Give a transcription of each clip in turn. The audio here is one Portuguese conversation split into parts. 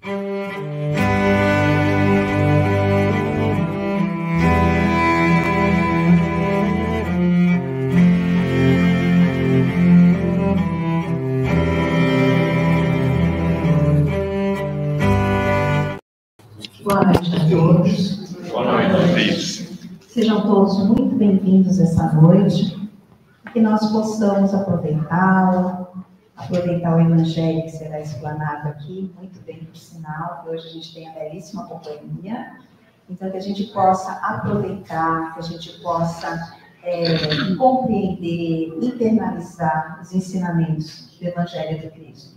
Boa noite a todos. Boa noite. Sejam todos muito bem-vindos essa noite. Que nós possamos aproveitar o Evangelho que será explanado aqui, muito bem por sinal, que hoje a gente tem a belíssima companhia. Então, que a gente possa aproveitar, que a gente possa compreender, internalizar os ensinamentos do Evangelho do Cristo.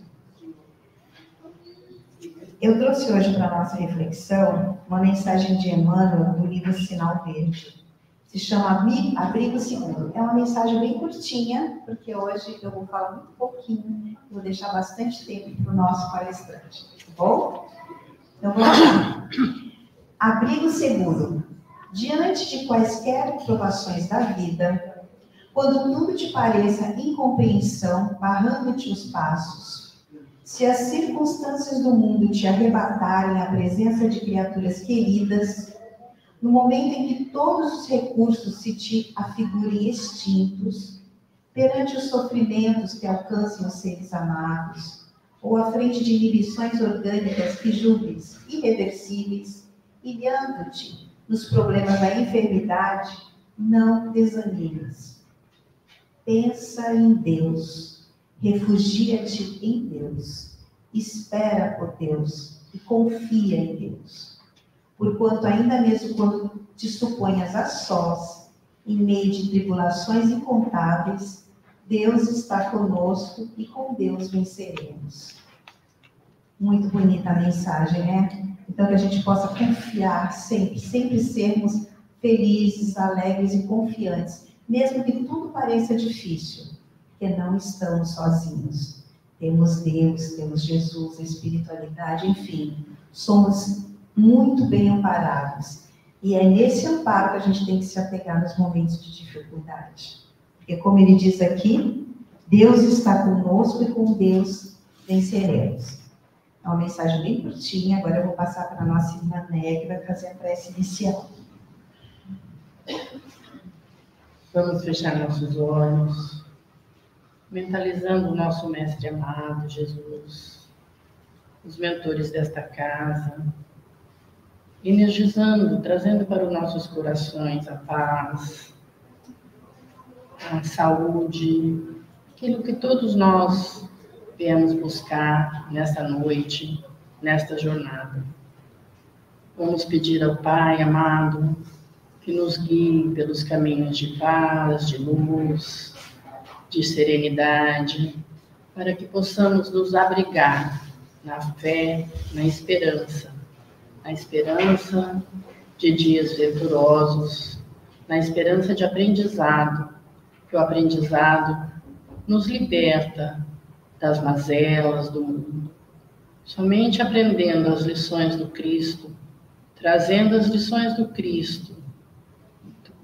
Eu trouxe hoje para a nossa reflexão uma mensagem de Emmanuel do livro Sinal Verde. Se chama Abrigo Seguro. É uma mensagem bem curtinha, porque hoje eu vou falar muito pouquinho, vou deixar bastante tempo para o nosso palestrante, tá bom? Então vamos lá. Abrigo seguro. Diante de quaisquer provações da vida, quando tudo te pareça incompreensão, barrando-te os passos, se as circunstâncias do mundo te arrebatarem a presença de criaturas queridas, no momento em que todos os recursos se te afigurem extintos, perante os sofrimentos que alcancem os seres amados, ou à frente de inibições orgânicas que julgues irreversíveis, ilhando-te nos problemas da enfermidade, não desanimes. Pensa em Deus, refugia-te em Deus, espera por Deus e confia em Deus. Porquanto ainda mesmo quando te suponhas a sós, em meio de tribulações incontáveis, Deus está conosco e com Deus venceremos. Muito bonita a mensagem, né? Então que a gente possa confiar sempre, sempre sermos felizes, alegres e confiantes, mesmo que tudo pareça difícil, porque não estamos sozinhos. Temos Deus, temos Jesus, a espiritualidade, enfim, somos muito bem amparados. E é nesse amparo que a gente tem que se apegar nos momentos de dificuldade. Porque, como ele diz aqui, Deus está conosco e com Deus venceremos. É uma mensagem bem curtinha. Agora eu vou passar para a nossa irmã Né, que vai fazer a prece inicial. Vamos fechar nossos olhos, mentalizando o nosso Mestre amado, Jesus, os mentores desta casa, energizando, trazendo para os nossos corações a paz, a saúde, aquilo que todos nós viemos buscar nesta noite, nesta jornada. Vamos pedir ao Pai amado que nos guie pelos caminhos de paz, de luz, de serenidade, para que possamos nos abrigar na fé, na esperança de dias venturosos, na esperança de aprendizado, que o aprendizado nos liberta das mazelas do mundo. Somente aprendendo as lições do Cristo, trazendo as lições do Cristo,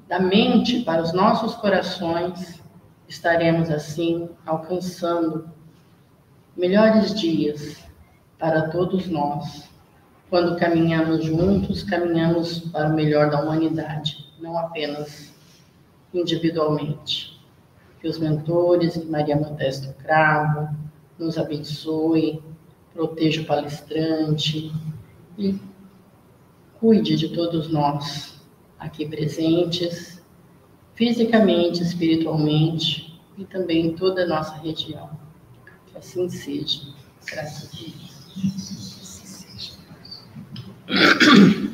da mente para os nossos corações, estaremos assim alcançando melhores dias para todos nós. Quando caminhamos juntos, caminhamos para o melhor da humanidade, não apenas individualmente. Que os mentores, que Maria Modesto Cravo, nos abençoe, proteja o palestrante e cuide de todos nós aqui presentes, fisicamente, espiritualmente e também em toda a nossa região. Que assim seja. Graças a Deus.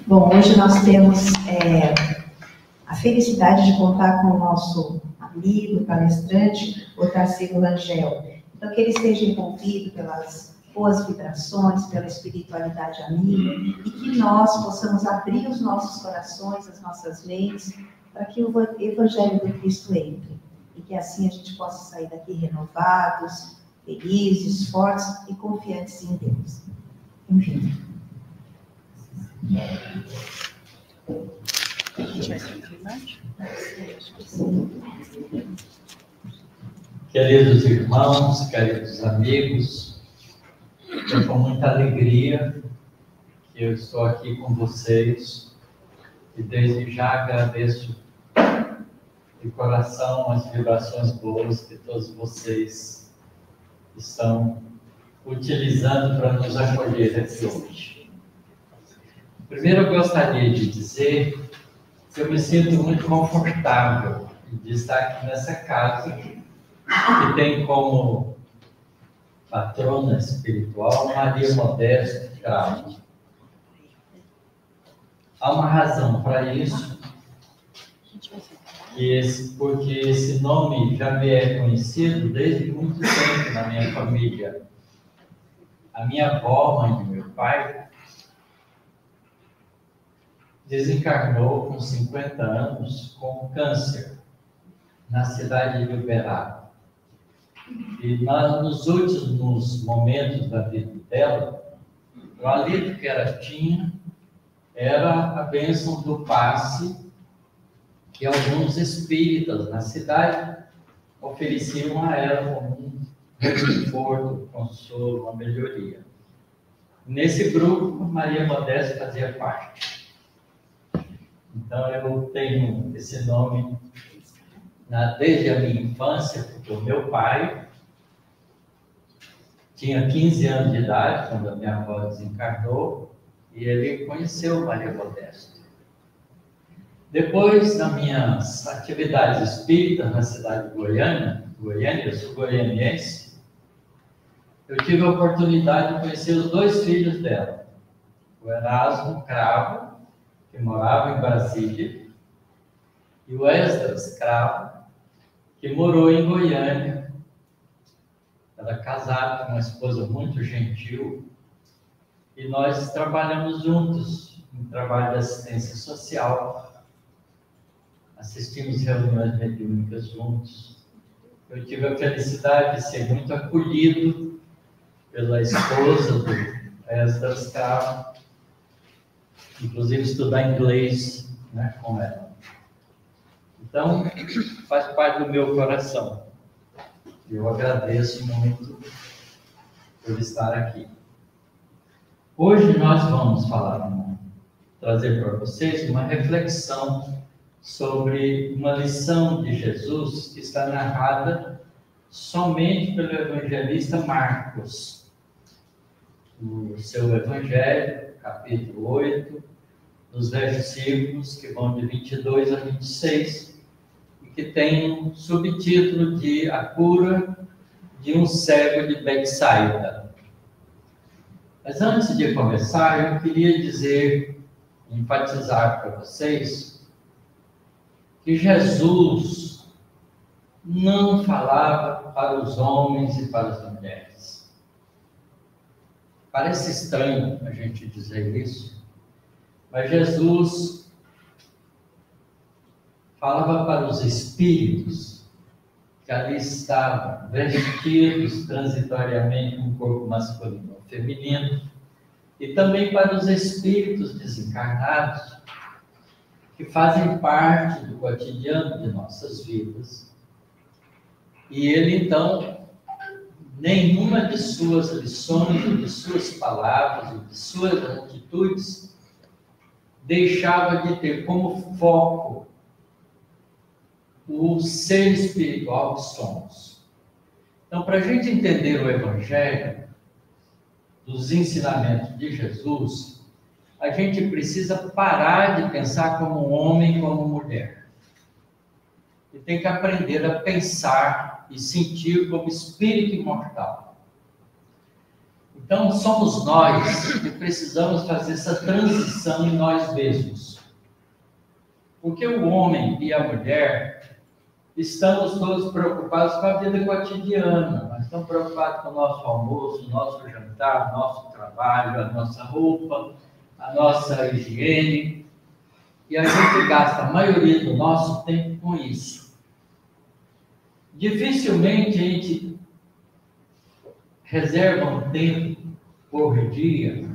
Bom, hoje nós temos a felicidade de contar com o nosso amigo, palestrante, Otacílio Rangel. Então, que ele esteja envolvido pelas boas vibrações, pela espiritualidade amiga, e que nós possamos abrir os nossos corações, as nossas mentes, para que o Evangelho do Cristo entre. E que assim a gente possa sair daqui renovados, felizes, fortes e confiantes em Deus. Enfim. Queridos irmãos, queridos amigos, é com muita alegria que eu estou aqui com vocês e desde já agradeço de coração as vibrações boas que todos vocês estão utilizando para nos acolher aqui hoje. Primeiro, eu gostaria de dizer que eu me sinto muito confortável de estar aqui nessa casa, que tem como patrona espiritual Maria Modesta Cravo. Há uma razão para isso, porque esse nome já me é conhecido desde muito tempo na minha família. A minha avó, mãe de meu pai, desencarnou com 50 anos com câncer na cidade de Uberaba. E nos últimos momentos da vida dela, o alívio que ela tinha era a bênção do passe que alguns espíritas na cidade ofereciam a ela como um conforto, consolo, uma melhoria. Nesse grupo, Maria Modesta fazia parte. Então, eu tenho esse nome desde a minha infância, porque o meu pai tinha 15 anos de idade, quando a minha avó desencarnou, e ele conheceu Maria Modesta. Depois, nas minhas atividades espíritas na cidade de Goiânia, eu sou goianiense, eu tive a oportunidade de conhecer os dois filhos dela, o Erasmo Cravo, que morava em Brasília, e o Esdras Cravo, que morou em Goiânia. Era casado com uma esposa muito gentil, e nós trabalhamos juntos em trabalho de assistência social, assistimos reuniões mediúnicas juntos. Eu tive a felicidade de ser muito acolhido pela esposa do Esdras Cravo, inclusive estudar inglês, né, com ela. Então, faz parte do meu coração. Eu agradeço muito por estar aqui. Hoje nós vamos trazer para vocês uma reflexão sobre uma lição de Jesus que está narrada somente pelo evangelista Marcos. No seu evangelho, capítulo 8, nos versículos que vão de 22 a 26, e que tem um subtítulo de A Cura de um Cego de Betsaida. Mas antes de começar, eu queria enfatizar para vocês que Jesus não falava para os homens e para as mulheres. Parece estranho a gente dizer isso, mas Jesus falava para os espíritos que ali estavam, vestidos transitoriamente com o corpo masculino ou feminino, e também para os espíritos desencarnados, que fazem parte do cotidiano de nossas vidas. E ele, então, nenhuma de suas lições, de suas palavras, de suas atitudes, deixava de ter como foco o ser espiritual que somos. Então, para a gente entender o Evangelho, dos ensinamentos de Jesus, a gente precisa parar de pensar como homem e como mulher. E tem que aprender a pensar e sentir como espírito imortal. Então, somos nós que precisamos fazer essa transição em nós mesmos. Porque o homem e a mulher estamos todos preocupados com a vida cotidiana. Nós estamos preocupados com o nosso almoço, o nosso jantar, o nosso trabalho, a nossa roupa, a nossa higiene, e a gente gasta a maioria do nosso tempo com isso. Dificilmente a gente reserva um tempo por dia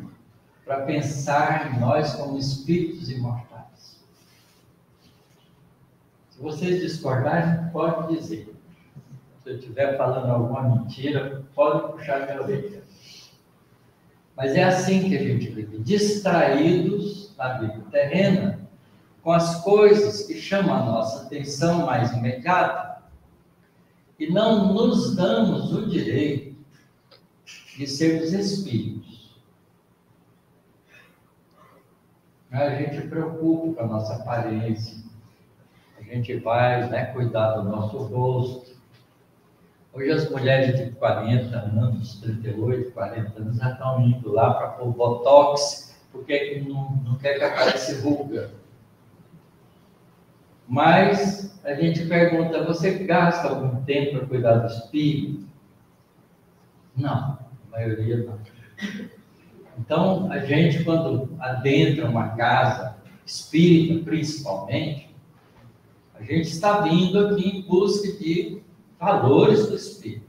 para pensar em nós como espíritos imortais. Se vocês discordarem, pode dizer. Se eu estiver falando alguma mentira, pode puxar minha orelha. Mas é assim que a gente vive, distraídos na vida terrena, com as coisas que chamam a nossa atenção mais imediata, e não nos damos o direito de sermos espíritos. A gente preocupa com a nossa aparência, a gente vai, né, cuidar do nosso rosto. Hoje as mulheres de 40 anos, 38, 40 anos, já estão indo lá para pôr botox, porque não quer que apareça ruga. Mas a gente pergunta, você gasta algum tempo para cuidar do espírito? Não, a maioria não. Então, a gente, quando adentra uma casa espírita, principalmente, a gente está vindo aqui em busca de valores do espírito.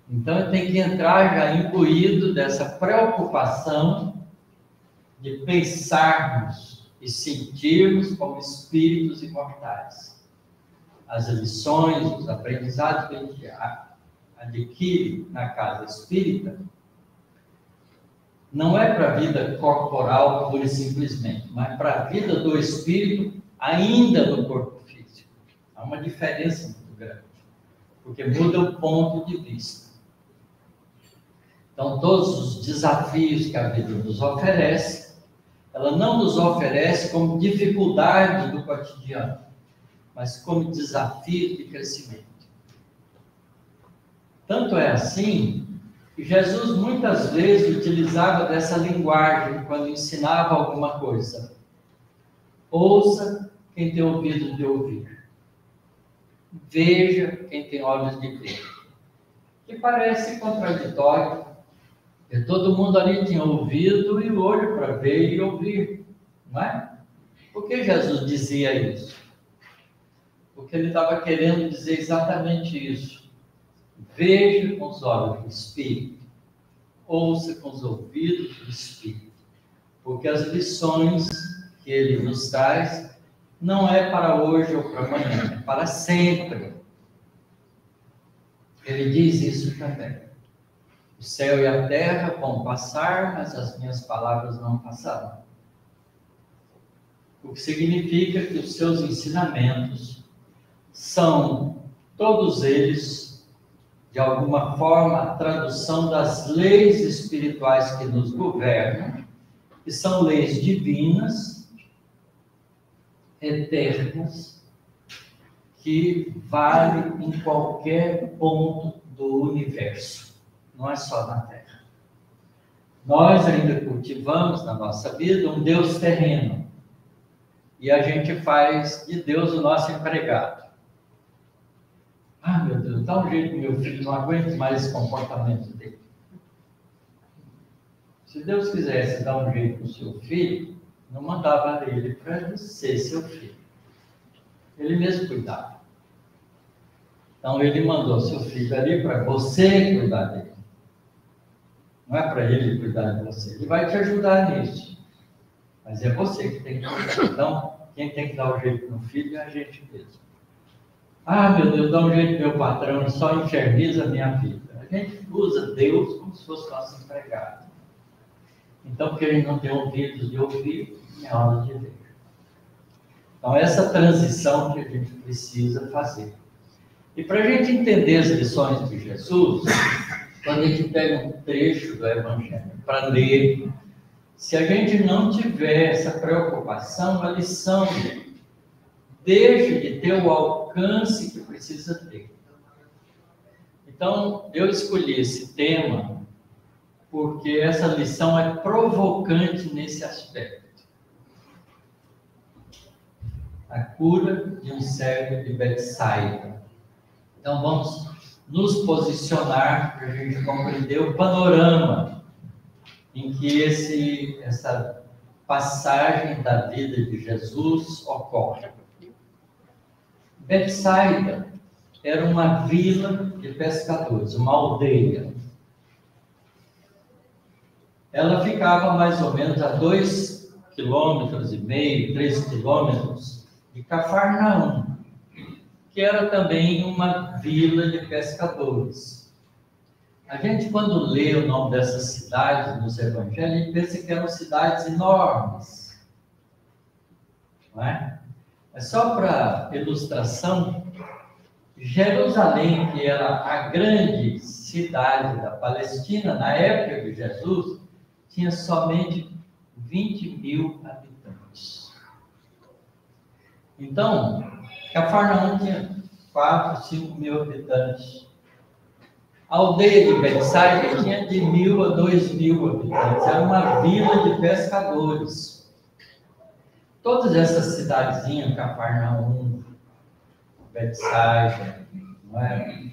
Então, tem que entrar já imbuído dessa preocupação de pensarmos e sentirmos como espíritos imortais. As lições, os aprendizados que a gente adquire na casa espírita não é para a vida corporal pura e simplesmente, mas para a vida do espírito ainda no corpo físico. Há uma diferença muito grande, porque muda o ponto de vista. Então, todos os desafios que a vida nos oferece, ela não nos oferece como dificuldade do cotidiano, mas como desafio de crescimento. Tanto é assim que Jesus muitas vezes utilizava dessa linguagem quando ensinava alguma coisa. Ouça quem tem ouvido de ouvir. Veja quem tem olhos de ver. Que parece contraditório, porque todo mundo ali tinha ouvido e olho para ver e ouvir, não é? Por que Jesus dizia isso? Porque ele estava querendo dizer exatamente isso. Veja com os olhos do Espírito, ouça com os ouvidos do Espírito, porque as lições que ele nos traz não é para hoje ou para amanhã, é para sempre. Ele diz isso também. O céu e a terra vão passar, mas as minhas palavras não passarão. O que significa que os seus ensinamentos são, todos eles, de alguma forma, a tradução das leis espirituais que nos governam, que são leis divinas, eternas, que valem em qualquer ponto do universo, não é só na Terra. Nós ainda cultivamos na nossa vida um Deus terreno, e a gente faz de Deus o nosso empregado. Ah, meu Deus, dá um jeito, meu filho, não aguento mais esse comportamento dele. Se Deus quisesse dar um jeito no seu filho, não mandava ele para ser seu filho. Ele mesmo cuidava. Então, ele mandou seu filho ali para você cuidar dele. Não é para ele cuidar de você. Ele vai te ajudar nisso. Mas é você que tem que cuidar. Então, quem tem que dar o jeito no filho é a gente mesmo. Ah, meu Deus, dá um jeito meu patrão, ele só inferniza a minha vida. A gente usa Deus como se fosse nosso empregado. Então, porque ele não tem ouvidos de ouvir, é hora de ver. Então, essa transição que a gente precisa fazer. E para a gente entender as lições de Jesus, quando a gente pega um trecho do Evangelho para ler, se a gente não tiver essa preocupação, a lição deixa de ter o alcance que precisa ter. Então, eu escolhi esse tema porque essa lição é provocante nesse aspecto. A cura de um cego de Betsaida. Então, vamos nos posicionar para a gente compreender o panorama em que essa passagem da vida de Jesus ocorre. Betsaida era uma vila de pescadores, uma aldeia. Ela ficava mais ou menos a 2,5 km, 3 quilômetros de Cafarnaum, que era também uma vila de pescadores. A gente, quando lê o nome dessas cidades nos evangelhos, pensa que eram cidades enormes. Não é? É só para ilustração, Jerusalém, que era a grande cidade da Palestina, na época de Jesus, tinha somente 20 mil habitantes. Então, Cafarnaum tinha 4, 5 mil habitantes. A aldeia de Betsaida tinha de 1.000 a 2.000 habitantes. Era uma vila de pescadores. Todas essas cidadezinhas, Cafarnaum, Betsaida, não é?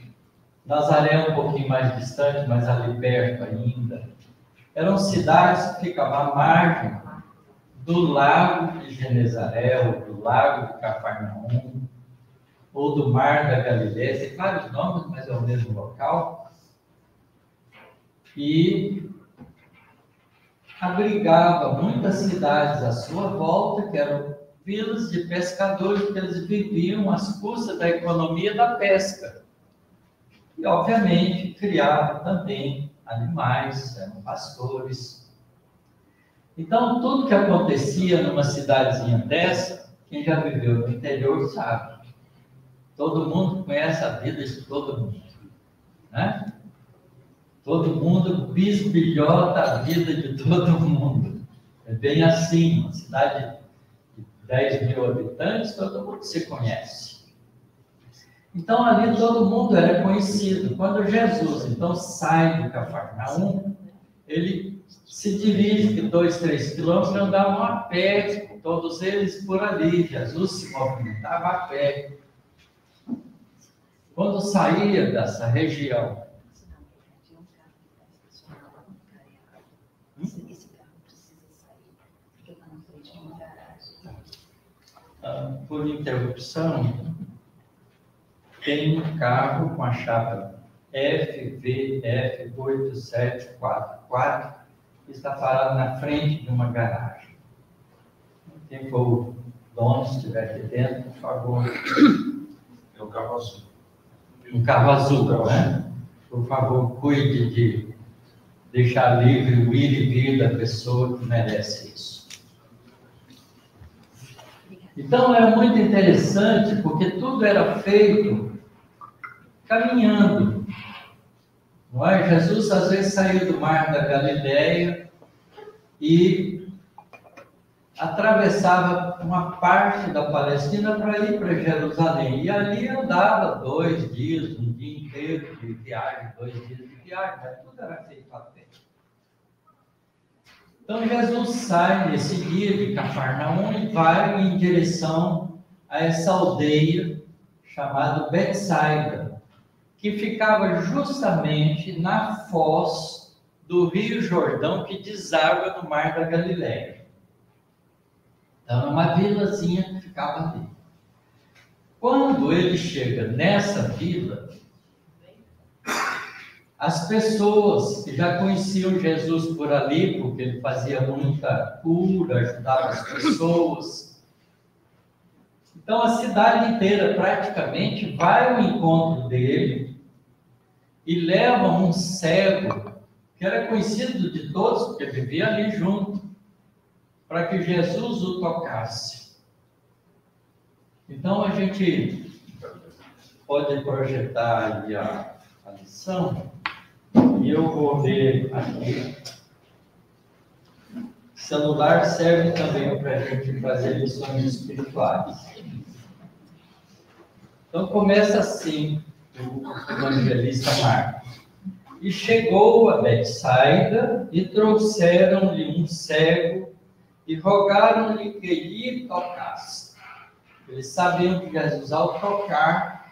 Nazaré um pouquinho mais distante, mas ali perto ainda. Eram cidades que ficavam à margem do lago de Genezaré, ou do lago de Cafarnaum, ou do mar da Galileia. Tem vários nomes, mas é o mesmo local. E abrigava muitas cidades à sua volta, que eram vilas de pescadores, que eles viviam às custas da economia da pesca. E, obviamente, criavam também animais, eram pastores. Então, tudo que acontecia numa cidadezinha dessa, quem já viveu no interior sabe. Todo mundo conhece a vida de todo mundo, né? Todo mundo bisbilhota a vida de todo mundo. É bem assim, uma cidade de 10 mil habitantes, todo mundo se conhece. Então, ali todo mundo era conhecido. Quando Jesus, então, sai do Cafarnaum, ele se dirige de 2, 3 quilômetros e andavam a pé, todos eles por ali. Jesus se movimentava a pé. Quando saía dessa região, Esse carro precisa sair, porque está na frente de uma garagem. Por interrupção, tem um carro com a chapa FVF8744 que está parado na frente de uma garagem. Quem for o dono, se estiver aqui dentro, por favor. É um carro azul. Um carro azul, né? Por favor, cuide de deixar livre o ir e vir da pessoa que merece isso. Então, é muito interessante, porque tudo era feito caminhando. Não é? Jesus, às vezes, saiu do mar da Galileia e atravessava uma parte da Palestina para ir para Jerusalém. E ali andava 2 dias, um dia inteiro de viagem, 2 dias de viagem, mas tudo era feito a pé. Então, Jesus sai nesse dia de Cafarnaum e vai em direção a essa aldeia chamada Betsaida, que ficava justamente na foz do Rio Jordão, que deságua no Mar da Galileia. Então, era uma vilazinha que ficava ali. Quando ele chega nessa vila, as pessoas que já conheciam Jesus por ali, porque ele fazia muita cura, ajudava as pessoas. Então, a cidade inteira praticamente vai ao encontro dele e leva um cego, que era conhecido de todos, porque vivia ali junto, para que Jesus o tocasse. Então, a gente pode projetar aí a lição. E eu vou ver aqui. Celular serve também para a gente fazer lições espirituais. Então começa assim o evangelista Marcos. E chegou a Betsaida e trouxeram-lhe um cego e rogaram-lhe que lhe tocasse. Eles sabiam que Jesus, ao tocar,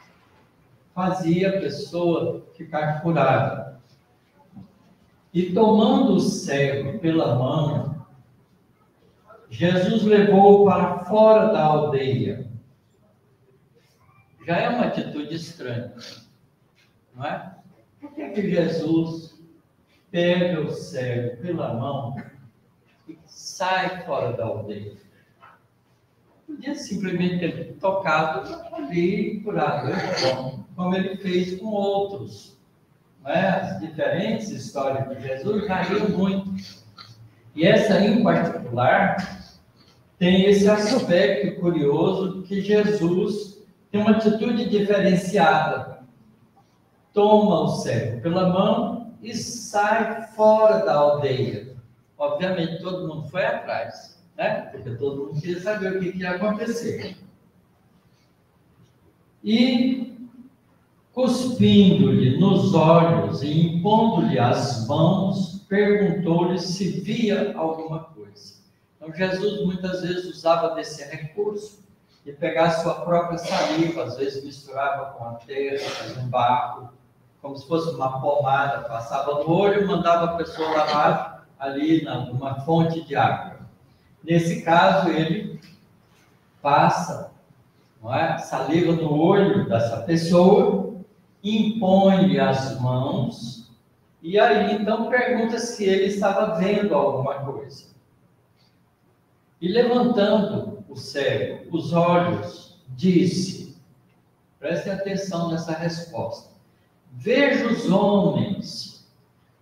fazia a pessoa ficar curada. E tomando o cego pela mão, Jesus levou-o para fora da aldeia. Já é uma atitude estranha, não é? Por que Jesus pega o cego pela mão e sai fora da aldeia? Podia simplesmente ter tocado ali e curado, como ele fez com outros. né, as diferentes histórias de Jesus variam muito. E essa em particular tem esse aspecto curioso que Jesus tem uma atitude diferenciada. Toma o cego pela mão e sai fora da aldeia. Obviamente, todo mundo foi atrás, né? Porque todo mundo queria saber o que ia acontecer. E, cuspindo-lhe nos olhos e impondo-lhe as mãos, perguntou-lhe se via alguma coisa. Então, Jesus muitas vezes usava desse recurso de pegar a sua própria saliva, às vezes misturava com a terra, fazia um barro, como se fosse uma pomada, passava no olho e mandava a pessoa lavar ali numa fonte de água. Nesse caso, ele passa, não é, saliva no olho dessa pessoa, impõe-lhe as mãos, e aí então pergunta se ele estava vendo alguma coisa. E levantando o cego, os olhos, disse, prestem atenção nessa resposta, vejo os homens,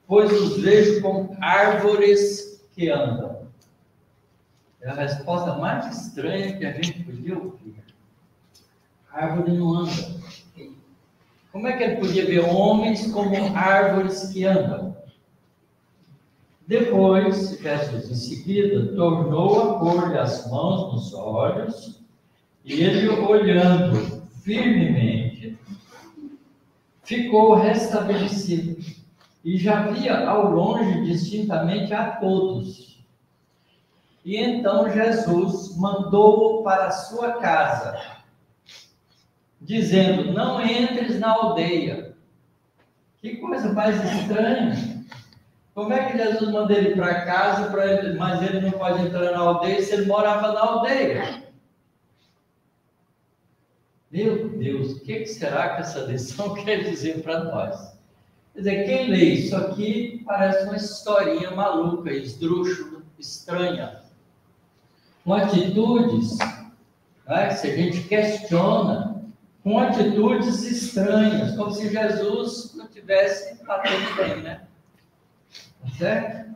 pois os vejo como árvores que andam. É a resposta mais estranha que a gente podia ouvir. A árvore não anda. Como é que ele podia ver homens como árvores que andam? Depois, Jesus, em seguida, tornou a pôr-lhe as mãos nos olhos, e ele, olhando firmemente, ficou restabelecido, e já via ao longe distintamente a todos. E então Jesus mandou-o para a sua casa, dizendo, não entres na aldeia. Que coisa mais estranha. Como é que Jesus manda ele para casa, mas ele não pode entrar na aldeia se ele morava na aldeia? Meu Deus, o que será que essa lição quer dizer para nós? Quer dizer, quem lê isso aqui parece uma historinha maluca, esdrúxula, estranha. Com atitudes, né, se a gente questiona, com atitudes estranhas, como se Jesus não tivesse batendo bem, né? Certo?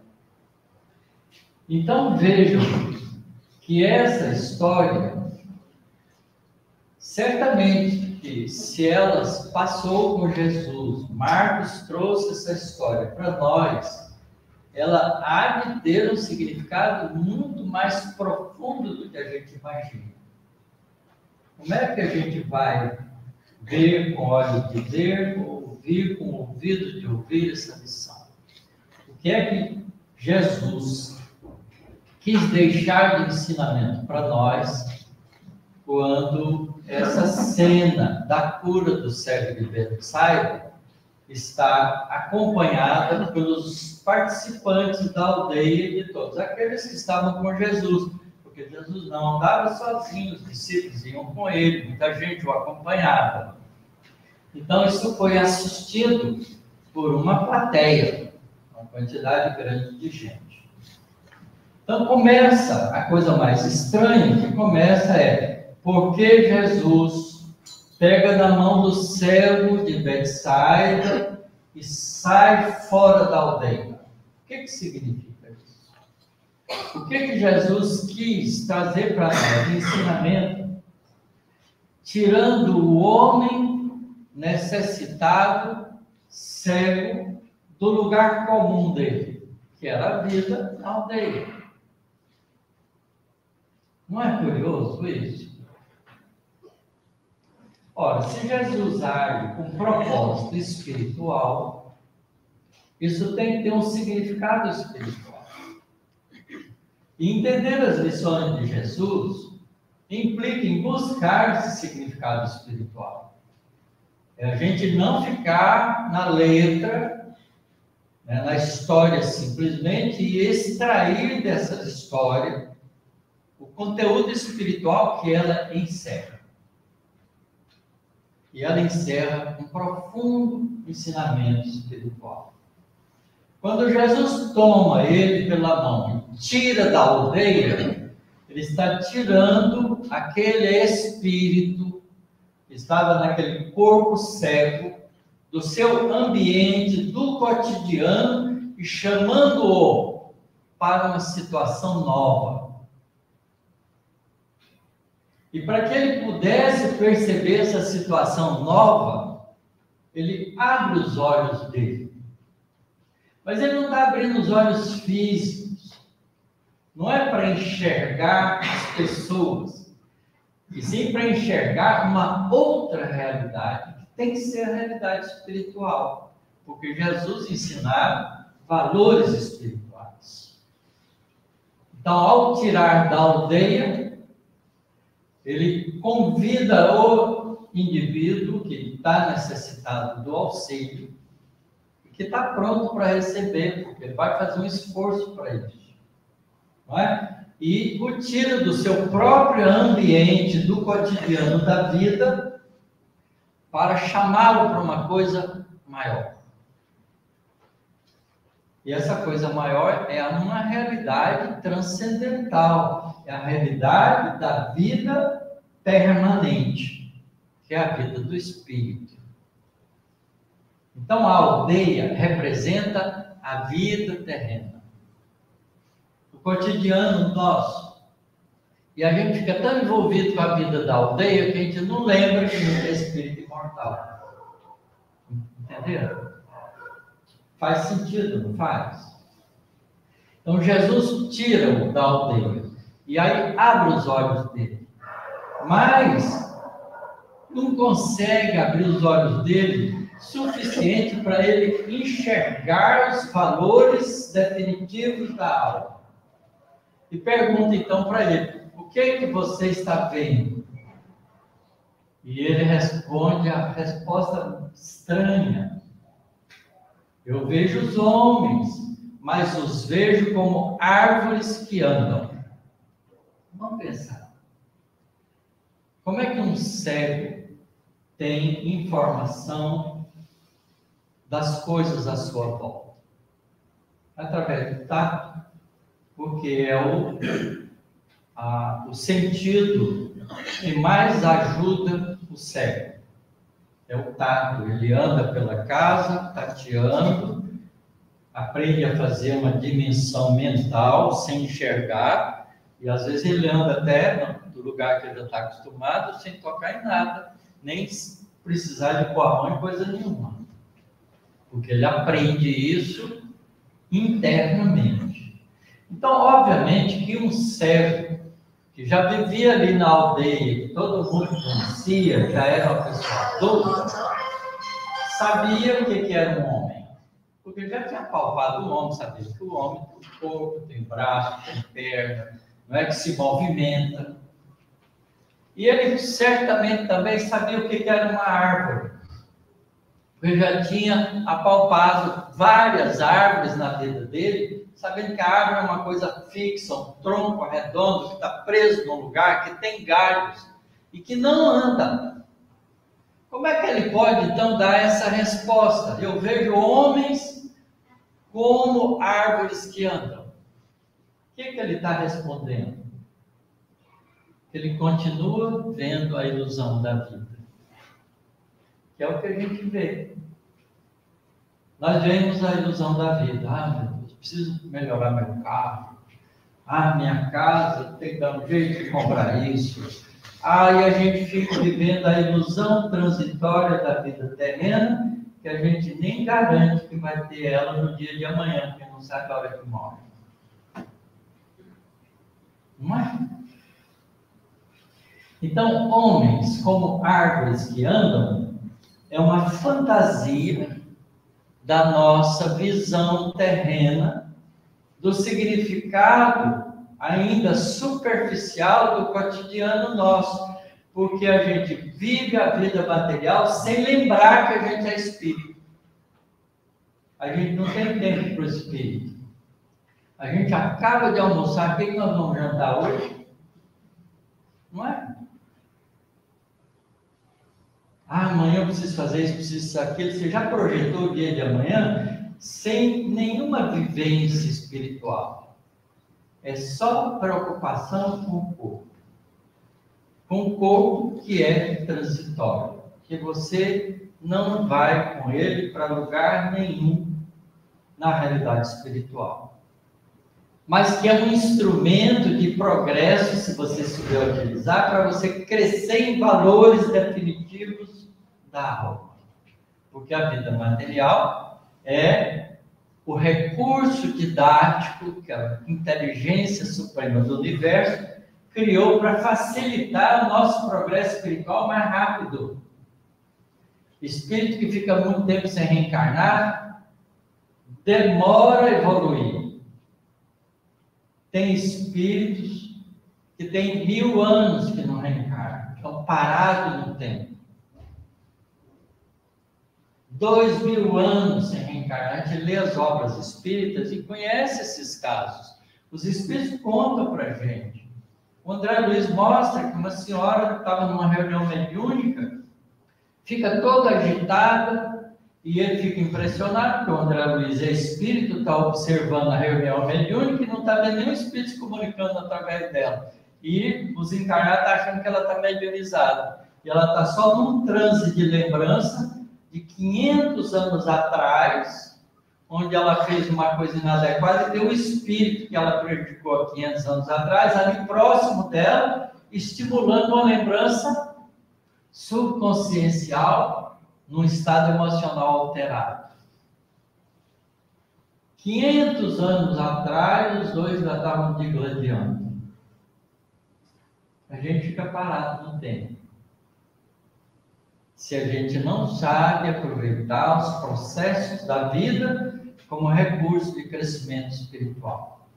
Então vejam que essa história, certamente que se ela passou com Jesus, Marcos trouxe essa história para nós, ela há de ter um significado muito mais profundo do que a gente imagina. Como é que a gente vai ver com olhos de ver, ou ouvir com ouvido de ouvir essa lição? O que é que Jesus quis deixar de ensinamento para nós quando essa cena da cura do cego de Betsaida está acompanhada pelos participantes da aldeia e de todos aqueles que estavam com Jesus, porque Jesus não andava sozinho, os discípulos iam com ele, muita gente o acompanhava. Então isso foi assistido por uma plateia, uma quantidade grande de gente. Então começa a coisa mais estranha que começa porque Jesus pega na mão do cego de Betsaida e sai fora da aldeia. O que significa isso? O que Jesus quis trazer para nós de ensinamento? Tirando o homem necessitado, cego, do lugar comum dele, que era a vida na aldeia. Não é curioso isso? Ora, se Jesus age com propósito espiritual, isso tem que ter um significado espiritual. E entender as lições de Jesus implica em buscar esse significado espiritual. É a gente não ficar na letra, né, na história simplesmente, e extrair dessa história o conteúdo espiritual que ela encerra. E ela encerra um profundo ensinamento espiritual. Quando Jesus toma ele pela mão e tira da aldeia, ele está tirando aquele espírito que estava naquele corpo cego do seu ambiente, do cotidiano, e chamando-o para uma situação nova. E para que ele pudesse perceber essa situação nova, ele abre os olhos dele. Mas ele não está abrindo os olhos físicos. Não é para enxergar as pessoas, e sim para enxergar uma outra realidade, que tem que ser a realidade espiritual. Porque Jesus ensinava valores espirituais. Então, ao tirar da aldeia, ele convida o indivíduo que está necessitado do auxílio, que está pronto para receber, porque ele vai fazer um esforço para isso. Não é? E o tira do seu próprio ambiente, do cotidiano da vida, para chamá-lo para uma coisa maior. E essa coisa maior é uma realidade transcendental, é a realidade da vida permanente, que é a vida do Espírito. Então, a aldeia representa a vida terrena, o cotidiano nosso. E a gente fica tão envolvido com a vida da aldeia que a gente não lembra que a gente é espírito imortal. Entenderam? Faz sentido, não faz? Então, Jesus tira-o da aldeia e aí abre os olhos dele. Mas não consegue abrir os olhos dele suficiente para ele enxergar os valores definitivos da alma. E pergunta então para ele: o que é que você está vendo? E ele responde a resposta estranha: eu vejo os homens, mas os vejo como árvores que andam. Vamos pensar. Como é que um cego tem informação das coisas à sua volta? Através do tato, porque é o sentido que mais ajuda o cego. É o tato. Ele anda pela casa, tateando, aprende a fazer uma dimensão mental sem enxergar, e às vezes ele anda até do lugar que ele já está acostumado, sem tocar em nada, nem precisar de pôr a mão em coisa nenhuma. Porque ele aprende isso internamente. Então, obviamente, que um cego que já vivia ali na aldeia, que todo mundo conhecia, já era uma pessoa adulta, sabia o que era um homem. Porque já tinha palpado o homem, sabia que o homem tem corpo, tem braço, tem perna, não é que se movimenta. E ele certamente também sabia o que era uma árvore. Porque já tinha apalpado várias árvores na vida dele, sabendo que a árvore é uma coisa fixa, um tronco redondo que está preso num lugar, que tem galhos e que não anda. Como é que ele pode, então, dar essa resposta? Eu vejo homens como árvores que andam. O que ele está respondendo? Ele continua vendo a ilusão da vida, que é o que a gente vê. Nós vemos a ilusão da vida. Ah, meu Deus, preciso melhorar meu carro. Ah, minha casa, tem que dar um jeito de comprar isso. Ah, e a gente fica vivendo a ilusão transitória da vida terrena, que a gente nem garante que vai ter ela no dia de amanhã, porque não sabe a hora que morre. Não é? Então, homens como árvores que andam é uma fantasia da nossa visão terrena do significado ainda superficial do cotidiano nosso, porque a gente vive a vida material sem lembrar que a gente é espírito. A gente não tem tempo para o espírito. A gente acaba de almoçar, o que nós vamos jantar hoje? Não é? Ah, amanhã eu preciso fazer isso, preciso aquilo. Você já projetou o dia de amanhã sem nenhuma vivência espiritual. É só preocupação com o corpo. Com o corpo que é transitório. que você não vai com ele para lugar nenhum na realidade espiritual. Mas que é um instrumento de progresso, se você souber utilizar, para você crescer em valores definitivos da alma. Porque a vida material é o recurso didático que a inteligência suprema do universo criou para facilitar o nosso progresso espiritual mais rápido. Espírito que fica muito tempo sem reencarnar, demora a evoluir. Tem espíritos que têm 1000 anos que não reencarnam, estão parados no tempo. 2000 anos sem reencarnar. A gente lê as obras espíritas e conhece esses casos. Os espíritos contam para a gente. O André Luiz mostra que uma senhora estava numa reunião mediúnica, fica toda agitada, e ele fica impressionado, porque o André Luiz é espírito, está observando a reunião mediúnica e não está vendo nenhum espírito se comunicando através dela. E os encarnados estão achando que ela está mediunizada. E ela está só num transe de lembrança de 500 anos atrás, onde ela fez uma coisa inadequada e tem um espírito que ela praticou há 500 anos atrás, ali próximo dela, estimulando uma lembrança subconsciencial, num estado emocional alterado. 500 anos atrás, os dois já estavam digladiando. A gente fica parado no tempo. Se a gente não sabe aproveitar os processos da vida como recurso de crescimento espiritual.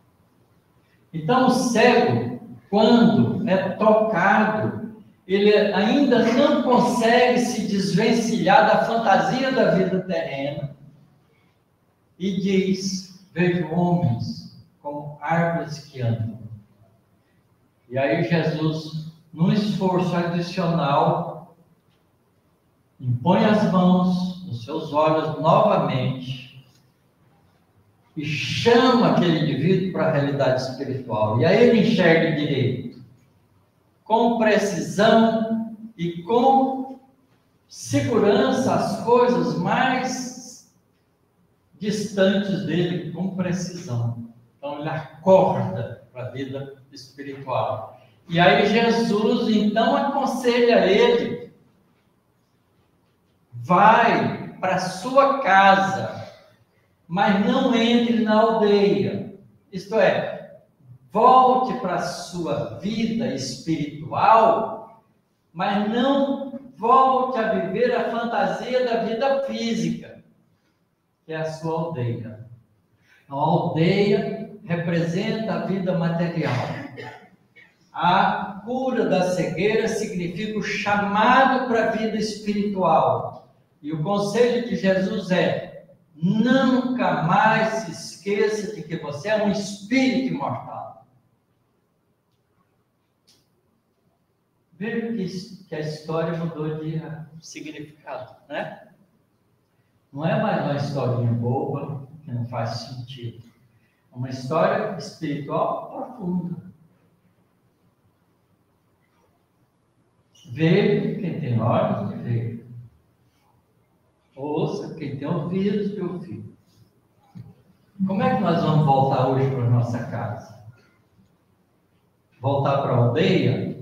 Então, o cego, quando é tocado, ele ainda não consegue se desvencilhar da fantasia da vida terrena e diz: vejo homens como árvores que andam. E aí Jesus, num esforço adicional, impõe as mãos nos seus olhos novamente e chama aquele indivíduo para a realidade espiritual. E aí ele enxerga direito, com precisão e com segurança, as coisas mais distantes dele, com precisão. Então ele acorda para a vida espiritual. E aí Jesus então aconselha ele: vai para a sua casa, mas não entre na aldeia. Isto é, volte para a sua vida espiritual, mas não volte a viver a fantasia da vida física, que é a sua aldeia. A aldeia representa a vida material. A cura da cegueira significa o chamado para a vida espiritual. E o conselho de Jesus é: nunca mais se esqueça de que você é um espírito imortal. Veja que a história mudou de significado, né? Não é mais uma historinha boba, que não faz sentido. É uma história espiritual profunda. Veja quem tem olhos de ver. Ouça quem tem ouvidos de ouvir. Como é que nós vamos voltar hoje para a nossa casa? Voltar para a aldeia?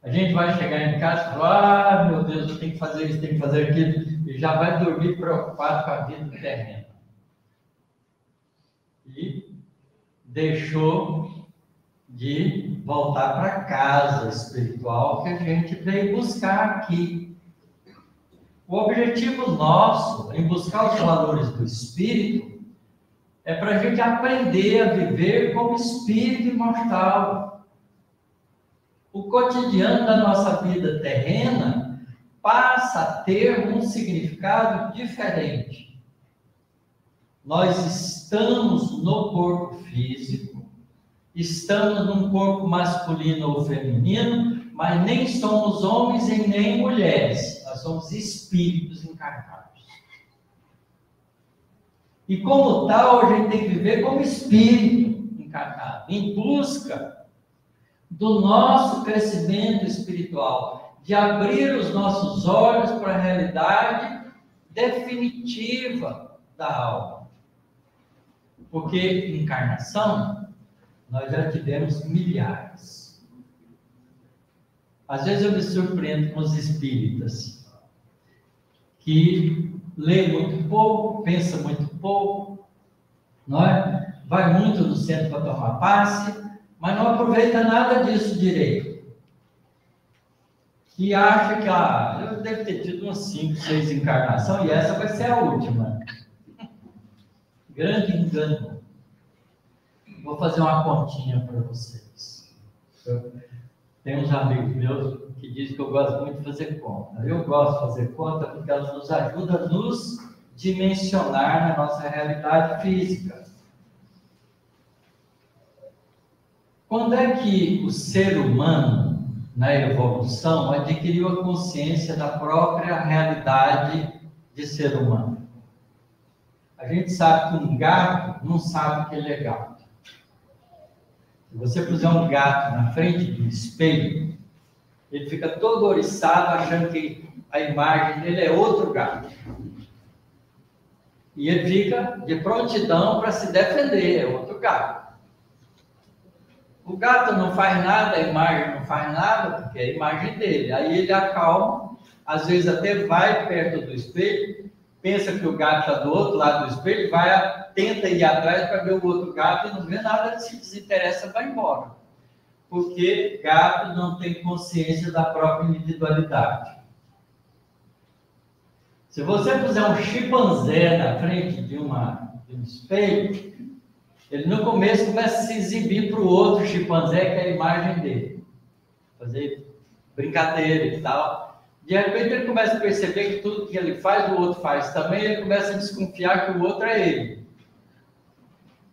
A gente vai chegar em casa e falar: ah, meu Deus, eu tenho que fazer isso, tenho que fazer aquilo, e já vai dormir preocupado com a vida terrena. E deixou de voltar para a casa espiritual que a gente veio buscar aqui. O objetivo nosso em buscar os valores do espírito é para a gente aprender a viver como espírito imortal. O cotidiano da nossa vida terrena passa a ter um significado diferente. Nós estamos no corpo físico, estamos num corpo masculino ou feminino, mas nem somos homens e nem mulheres, nós somos espíritos encarnados. E como tal, a gente tem que viver como espírito encarnado, em busca do nosso crescimento espiritual. de abrir os nossos olhos para a realidade definitiva da alma. Porque encarnação, nós já tivemos milhares. Às vezes eu me surpreendo com os espíritas, que lê muito pouco, pensa muito pouco, não é? Vai muito no centro para tomar passe, mas não aproveita nada disso direito. E acha que eu devo ter tido umas 5, 6 encarnações e essa vai ser a última. Grande engano. Vou fazer uma continha para vocês. Tem uns amigos meus que dizem que eu gosto muito de fazer conta. Eu gosto de fazer conta porque elas nos ajudam a nos dimensionar na nossa realidade física. Quando é que o ser humano, na evolução, adquiriu a consciência da própria realidade de ser humano? A gente sabe que um gato não sabe que ele é gato. Se você puser um gato na frente do espelho, ele fica todo oriçado achando que a imagem dele é outro gato. E ele fica de prontidão para se defender, é outro gato. O gato não faz nada, a imagem não faz nada, porque é a imagem dele. Aí ele acalma, às vezes até vai perto do espelho, pensa que o gato está do outro lado do espelho, tenta ir atrás para ver o outro gato e não vê nada, se desinteressa, vai embora. Porque gato não tem consciência da própria individualidade. Se você puser um chimpanzé na frente de um espelho, ele no começo começa a se exibir para o outro chimpanzé, que é a imagem dele. Fazer brincadeira e tal. De repente ele começa a perceber que tudo que ele faz, o outro faz também, ele começa a desconfiar que o outro é ele.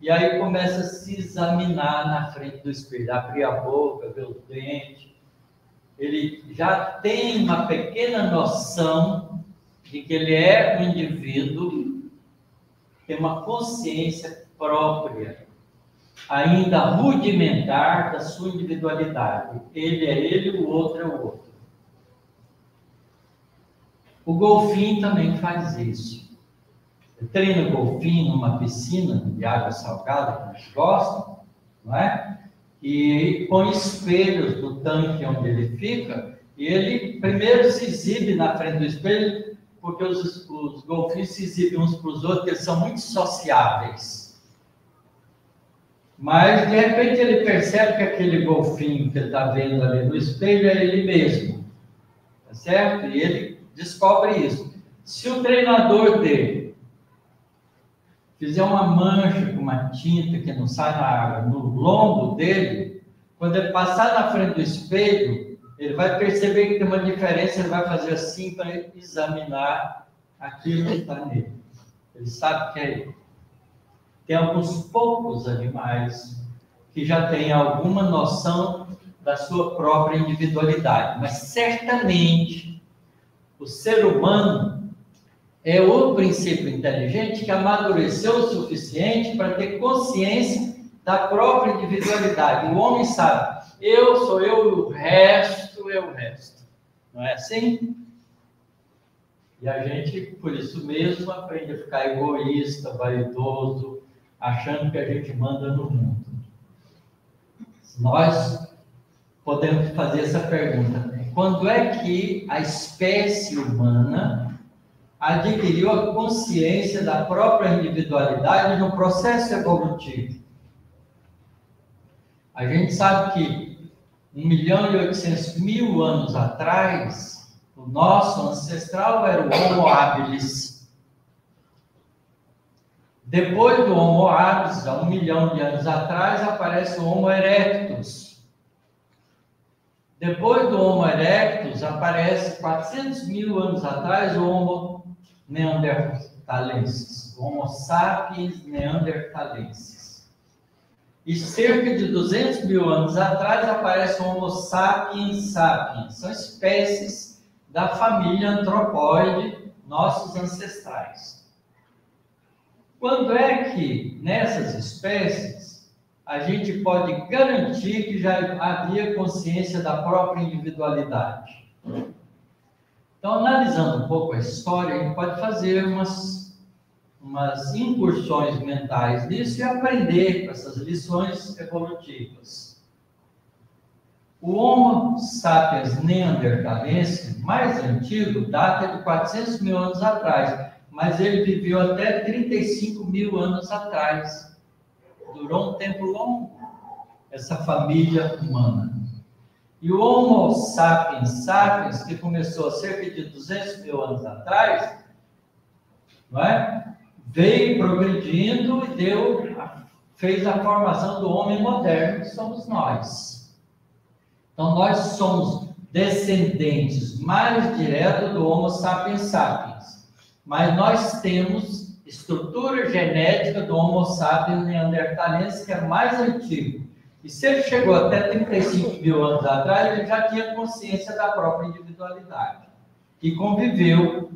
E aí começa a se examinar na frente do espelho, abrir a boca, ver os dentes. Ele já tem uma pequena noção de que ele é um indivíduo, tem uma consciência própria, ainda rudimentar da sua individualidade. Ele é ele, o outro é o outro. O golfinho também faz isso. Eu treino golfinho numa piscina de água salgada, que eles gostam, não é? E põe espelhos no tanque onde ele fica, e ele primeiro se exibe na frente do espelho, porque os golfinhos se exibem uns para os outros, eles são muito sociáveis. Mas, de repente, ele percebe que aquele golfinho que ele está vendo ali no espelho é ele mesmo. Tá certo? E ele descobre isso. Se o treinador dele fizer uma mancha com uma tinta que não sai na água no lombo dele, quando ele passar na frente do espelho, ele vai perceber que tem uma diferença, ele vai fazer assim para examinar aquilo que está nele. Ele sabe que é ele. Tem alguns poucos animais que já têm alguma noção da sua própria individualidade, mas certamente o ser humano é o princípio inteligente que amadureceu o suficiente para ter consciência da própria individualidade. O homem sabe, eu sou eu, o resto é o resto. Não é assim? E a gente, por isso mesmo, aprende a ficar egoísta, vaidoso, achando que a gente manda no mundo. Nós podemos fazer essa pergunta: quando é que a espécie humana adquiriu a consciência da própria individualidade no processo evolutivo? A gente sabe que 1.800.000 anos atrás, o nosso ancestral era o Homo habilis. Depois do Homo habilis, há 1 milhão de anos atrás, aparece o Homo erectus. Depois do Homo erectus, aparece 400.000 anos atrás o Homo neanderthalensis, o Homo sapiens neanderthalensis. E cerca de 200.000 anos atrás aparece o Homo sapiens sapiens. São espécies da família antropóide, nossos ancestrais. Quando é que, nessas espécies, a gente pode garantir que já havia consciência da própria individualidade? Então, analisando um pouco a história, a gente pode fazer umas incursões mentais nisso e aprender com essas lições evolutivas. O Homo sapiens neanderthalense mais antigo data de 400 mil anos atrás, mas ele viveu até 35 mil anos atrás. Durou um tempo longo, essa família humana. E o Homo sapiens sapiens, que começou há cerca de 200 mil anos atrás, não é? Veio progredindo e fez a formação do homem moderno, que somos nós. Então, nós somos descendentes mais diretos do Homo sapiens sapiens, mas nós temos estrutura genética do Homo sapiens neanderthalense, que é mais antigo. E se ele chegou até 35 mil anos atrás, ele já tinha consciência da própria individualidade. E conviveu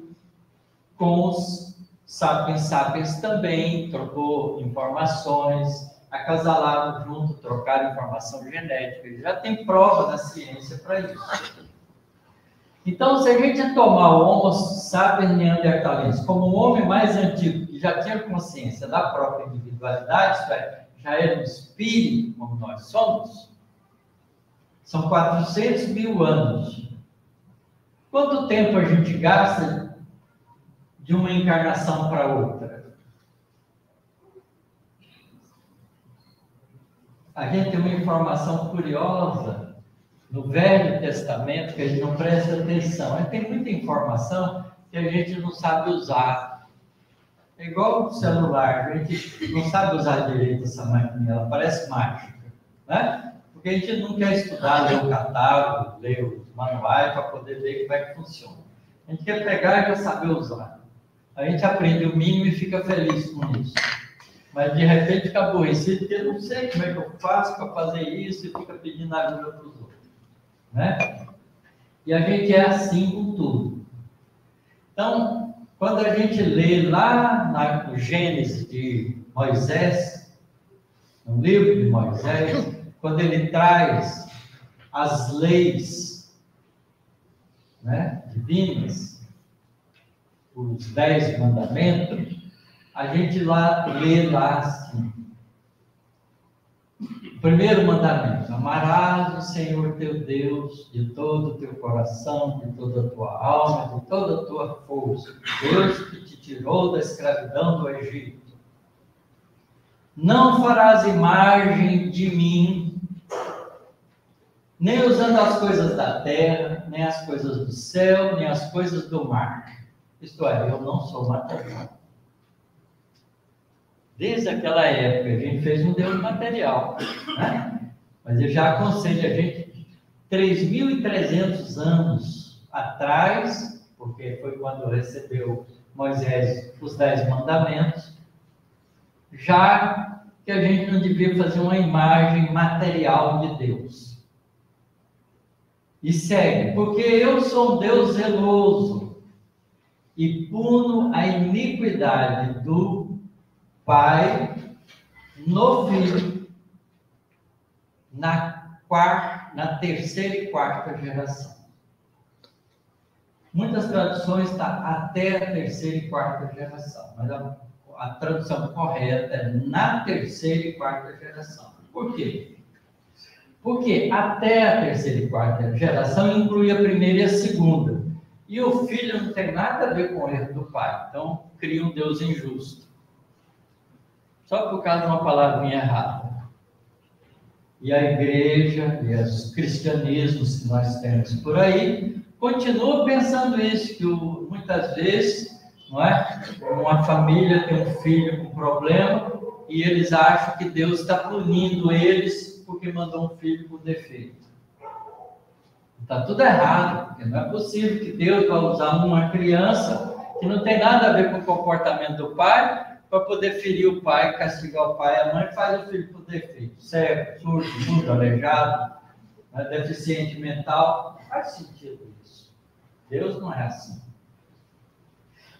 com os sapiens sapiens também, trocou informações, acasalaram junto, trocaram informação genética. Ele já tem prova na ciência para isso. Então, se a gente tomar o Homo sapiens neanderthalense como o homem mais antigo, que já tinha consciência da própria individualidade, isso é, já era um espírito, como nós somos, são 400 mil anos. Quanto tempo a gente gasta de uma encarnação para outra? A gente tem uma informação curiosa no Velho Testamento que a gente não presta atenção. A gente tem muita informação que a gente não sabe usar. É igual o celular, a gente não sabe usar direito essa máquina, ela parece mágica, né? Porque a gente não quer estudar, ler o catálogo, ler os manuais para poder ver como é que funciona. A gente quer pegar e já saber usar. A gente aprende o mínimo e fica feliz com isso. Mas de repente fica aborrecido, porque eu não sei como é que eu faço para fazer isso e fica pedindo ajuda para os outros, né? E a gente é assim com tudo. Então, quando a gente lê lá no Gênesis de Moisés, no livro de Moisés, quando ele traz as leis, né, divinas, os 10 mandamentos, a gente lê lá assim. O primeiro mandamento: amarás o Senhor teu Deus de todo o teu coração, de toda a tua alma, de toda a tua força. Deus que te tirou da escravidão do Egito. Não farás imagem de mim, nem usando as coisas da terra, nem as coisas do céu, nem as coisas do mar. Isto é, eu não sou material. Desde aquela época, a gente fez um Deus material, né? Mas ele já aconselha a gente, 3.300 anos atrás, porque foi quando recebeu Moisés os 10 mandamentos, já que a gente não devia fazer uma imagem material de Deus. E segue, porque eu sou um Deus zeloso e puno a iniquidade do Pai no Filho, na terceira e quarta geração. Muitas traduções está até a terceira e quarta geração, mas a tradução correta é na terceira e quarta geração. Por quê? Porque até a terceira e quarta geração inclui a primeira e a segunda. E o filho não tem nada a ver com o erro do pai. Então, cria um Deus injusto. Só por causa de uma palavrinha errada. E a igreja e os cristianismos que nós temos por aí continuam pensando isso, que muitas vezes, não é? Uma família tem um filho com problema e eles acham que Deus está punindo eles porque mandou um filho com defeito. Está tudo errado, porque não é possível que Deus vá usar uma criança que não tem nada a ver com o comportamento do pai para poder ferir o pai, castigar o pai e a mãe, faz o filho por defeito. Cego, surdo, mudo, aleijado, né, deficiente mental. Não faz sentido isso. Deus não é assim.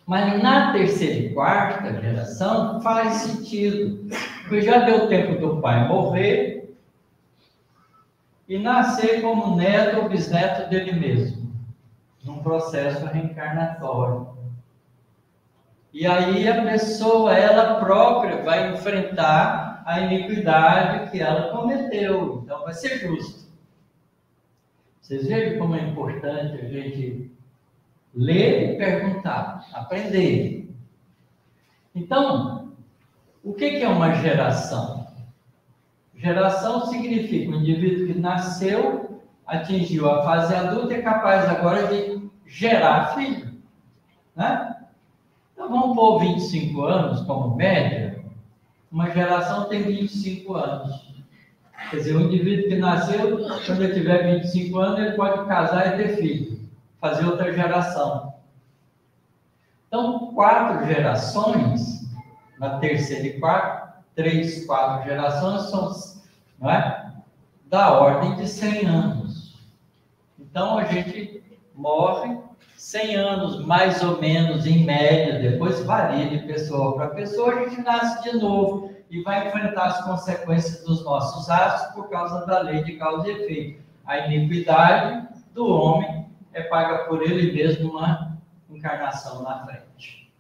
Mas na terceira e quarta geração faz sentido. Porque já deu tempo do pai morrer e nascer como neto ou bisneto dele mesmo. num processo reencarnatório. E aí a pessoa, ela própria, vai enfrentar a iniquidade que ela cometeu. Então vai ser justo. Vocês vejam como é importante a gente ler e perguntar, aprender. Então, o que é uma geração? Geração significa um indivíduo que nasceu, atingiu a fase adulta e é capaz agora de gerar filho. Né? Então, vamos pôr 25 anos como média. Uma geração tem 25 anos. Quer dizer, um indivíduo que nasceu, quando ele tiver 25 anos, ele pode casar e ter filho. Fazer outra geração. Então, 4 gerações, na terceira e quarta, 3, 4 gerações são, não é? Da ordem de 100 anos. Então, a gente morre 100 anos, mais ou menos, em média, depois varia de pessoa para pessoa, a gente nasce de novo e vai enfrentar as consequências dos nossos atos por causa da lei de causa e efeito. A iniquidade do homem é paga por ele mesmo uma encarnação na frente.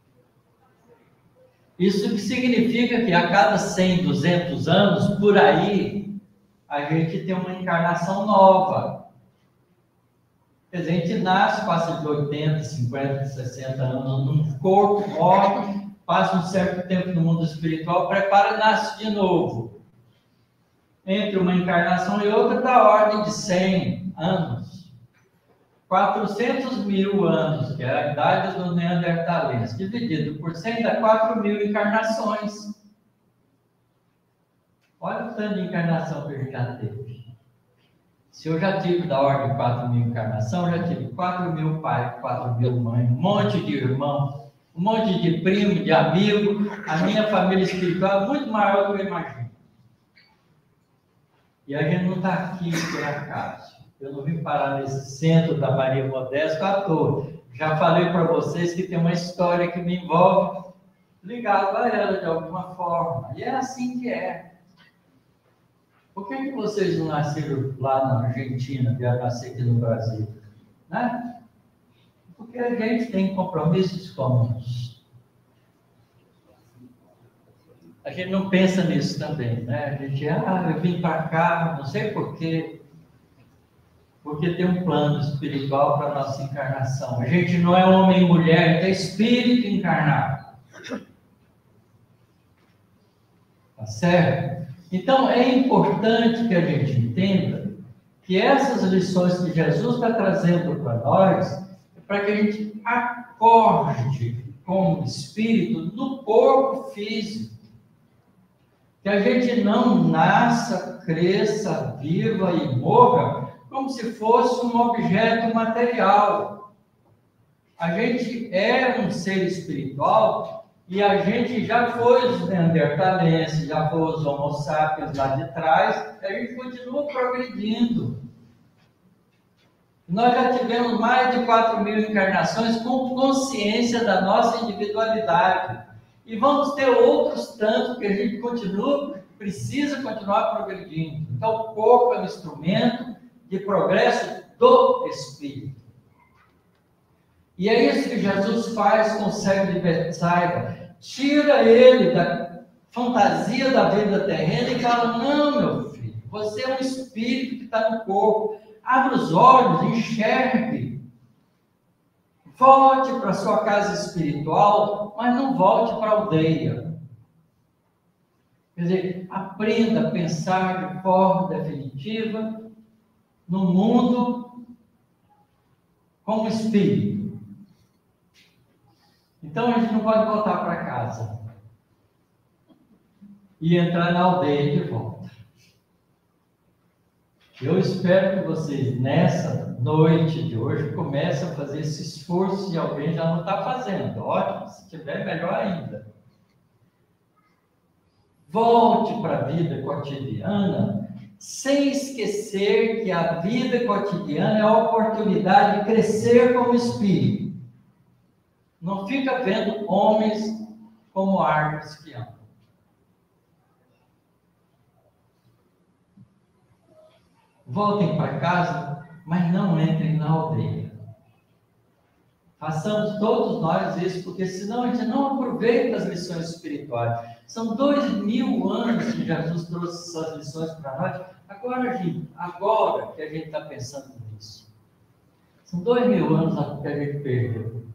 Isso que significa que a cada 100, 200 anos, por aí, a gente tem uma encarnação nova. Quer dizer, a gente nasce, passa de 80, 50, 60 anos num corpo, morre, passa um certo tempo no mundo espiritual, prepara e nasce de novo. Entre uma encarnação e outra, da ordem de 100 anos. 400 mil anos, que é a idade dos neandertalenses, dividido por 100 dá 4 mil encarnações. Olha o tanto de encarnação que a gente já teve. Se eu já tive da ordem de 4 mil encarnação, eu já tive 4 mil pais, 4 mil mães, um monte de irmão, um monte de primo, de amigo. A minha família espiritual é muito maior do que eu imagino. E a gente não está aqui por acaso. Eu não vim parar nesse centro da Maria Modesta à toa. Já falei para vocês que tem uma história que me envolve ligado a ela de alguma forma. E é assim que é. Por que vocês não nasceram lá na Argentina, vieram nascer aqui no Brasil? Né? Porque a gente tem compromissos comuns. A gente não pensa nisso também, né? A gente, eu vim para cá, não sei por quê. Porque tem um plano espiritual para a nossa encarnação. A gente não é homem e mulher, a gente é espírito encarnado. Tá certo? Então, é importante que a gente entenda que essas lições que Jesus está trazendo para nós, é para que a gente acorde como espírito no corpo físico. Que a gente não nasça, cresça, viva e morra como se fosse um objeto material. A gente é um ser espiritual e a gente já foi os neandertalenses, já foi os homo sapiens lá de trás, e a gente continua progredindo. Nós já tivemos mais de 4 mil encarnações com consciência da nossa individualidade. E vamos ter outros tantos que a gente precisa continuar progredindo. Então, o corpo é um instrumento de progresso do Espírito. E é isso que Jesus faz com o cego de Betsaida. Tira ele da fantasia da vida terrena e fala, não, meu filho, você é um espírito que está no corpo. Abra os olhos, enxergue. Volte para a sua casa espiritual, mas não volte para a aldeia. Quer dizer, aprenda a pensar de forma definitiva no mundo como espírito. Então a gente não pode voltar para casa e entrar na aldeia de volta. Eu espero que vocês, nessa noite de hoje, comecem a fazer esse esforço, se alguém já não está fazendo. Ótimo, se tiver, melhor ainda. Volte para a vida cotidiana, sem esquecer que a vida cotidiana é a oportunidade de crescer como espírito. Não fica vendo homens como árvores que amam. Voltem para casa, mas não entrem na aldeia. Façamos todos nós isso, porque senão a gente não aproveita as lições espirituais. São 2000 anos que Jesus trouxe essas lições para nós. Agora que a gente está pensando nisso. São 2000 anos que a gente perdeu.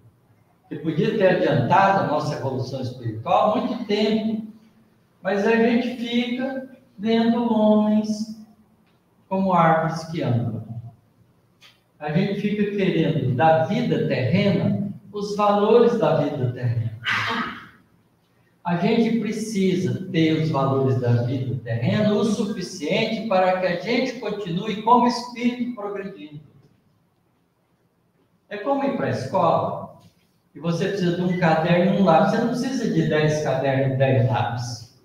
Que podia ter adiantado a nossa evolução espiritual há muito tempo. Mas a gente fica vendo homens como árvores que andam. A gente fica querendo da vida terrena os valores da vida terrena. A gente precisa ter os valores da vida terrena o suficiente para que a gente continue como espírito progredindo. É como ir para a escola e você precisa de um caderno e um lápis. Você não precisa de 10 cadernos e 10 lápis.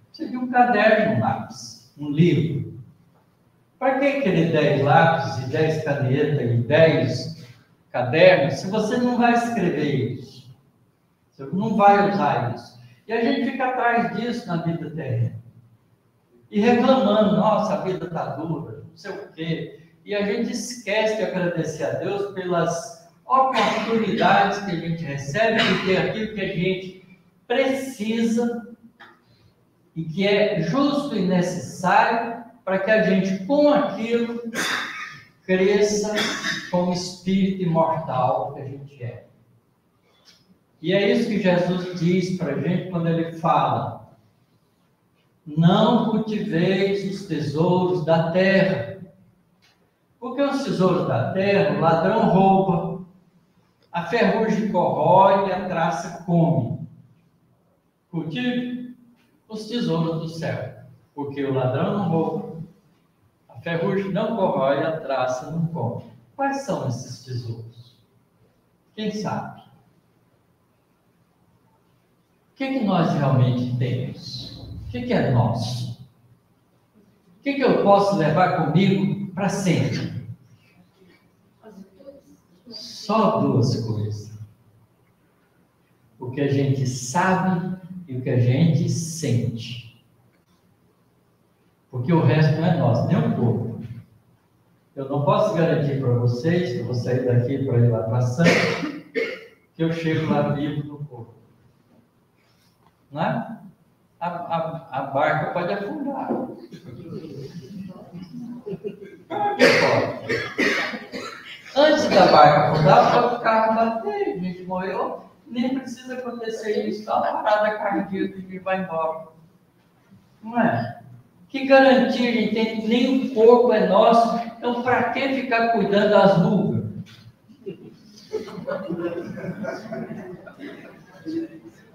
Precisa de um caderno e um lápis, um livro. Para que querer 10 lápis e 10 canetas e 10 cadernos se você não vai escrever isso? Você não vai usar isso. E a gente fica atrás disso na vida terrena. E reclamando, nossa, a vida está dura, não sei o quê. E a gente esquece de agradecer a Deus pelas oportunidades que a gente recebe de ter aquilo que a gente precisa e que é justo e necessário para que a gente, com aquilo, cresça como espírito imortal que a gente é. E é isso que Jesus diz para a gente quando ele fala: não cultiveis os tesouros da terra. Porque os tesouros da terra, o ladrão rouba, a ferrugem corrói e a traça come. Cultive os tesouros do céu, porque o ladrão não rouba, a ferrugem não corrói, a traça não come. Quais são esses tesouros? Quem sabe? O que nós realmente temos? O que é nosso? O que eu posso levar comigo para sempre? Só duas coisas. O que a gente sabe e o que a gente sente. Porque o resto não é nosso, nem um pouco. Eu não posso garantir para vocês, que eu vou sair daqui para ir lá para Santos, que eu chego lá vivo no corpo. Não é? A barca pode afundar. Antes da barca afundar, pode o carro bater, a gente morreu, nem precisa acontecer isso, só uma parada cardíaca e vai embora. Não é? Que garantia a gente tem? Nem o corpo é nosso, então para que ficar cuidando das rugas?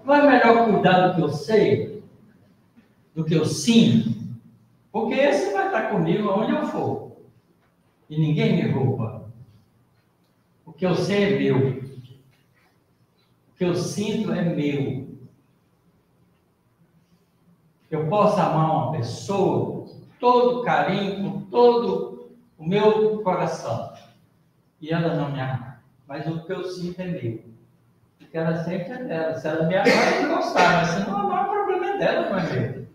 Não é melhor cuidar do que eu sei, do que eu sinto? Porque esse vai estar comigo aonde eu for. E ninguém me rouba. O que eu sei é meu. O que eu sinto é meu. Eu posso amar uma pessoa com todo carinho, com todo o meu coração. E ela não me amar. Mas o que eu sinto é meu. Porque ela sempre é dela. Se ela me amar, eu gostar. Mas se não amar, o problema é dela, não é meu.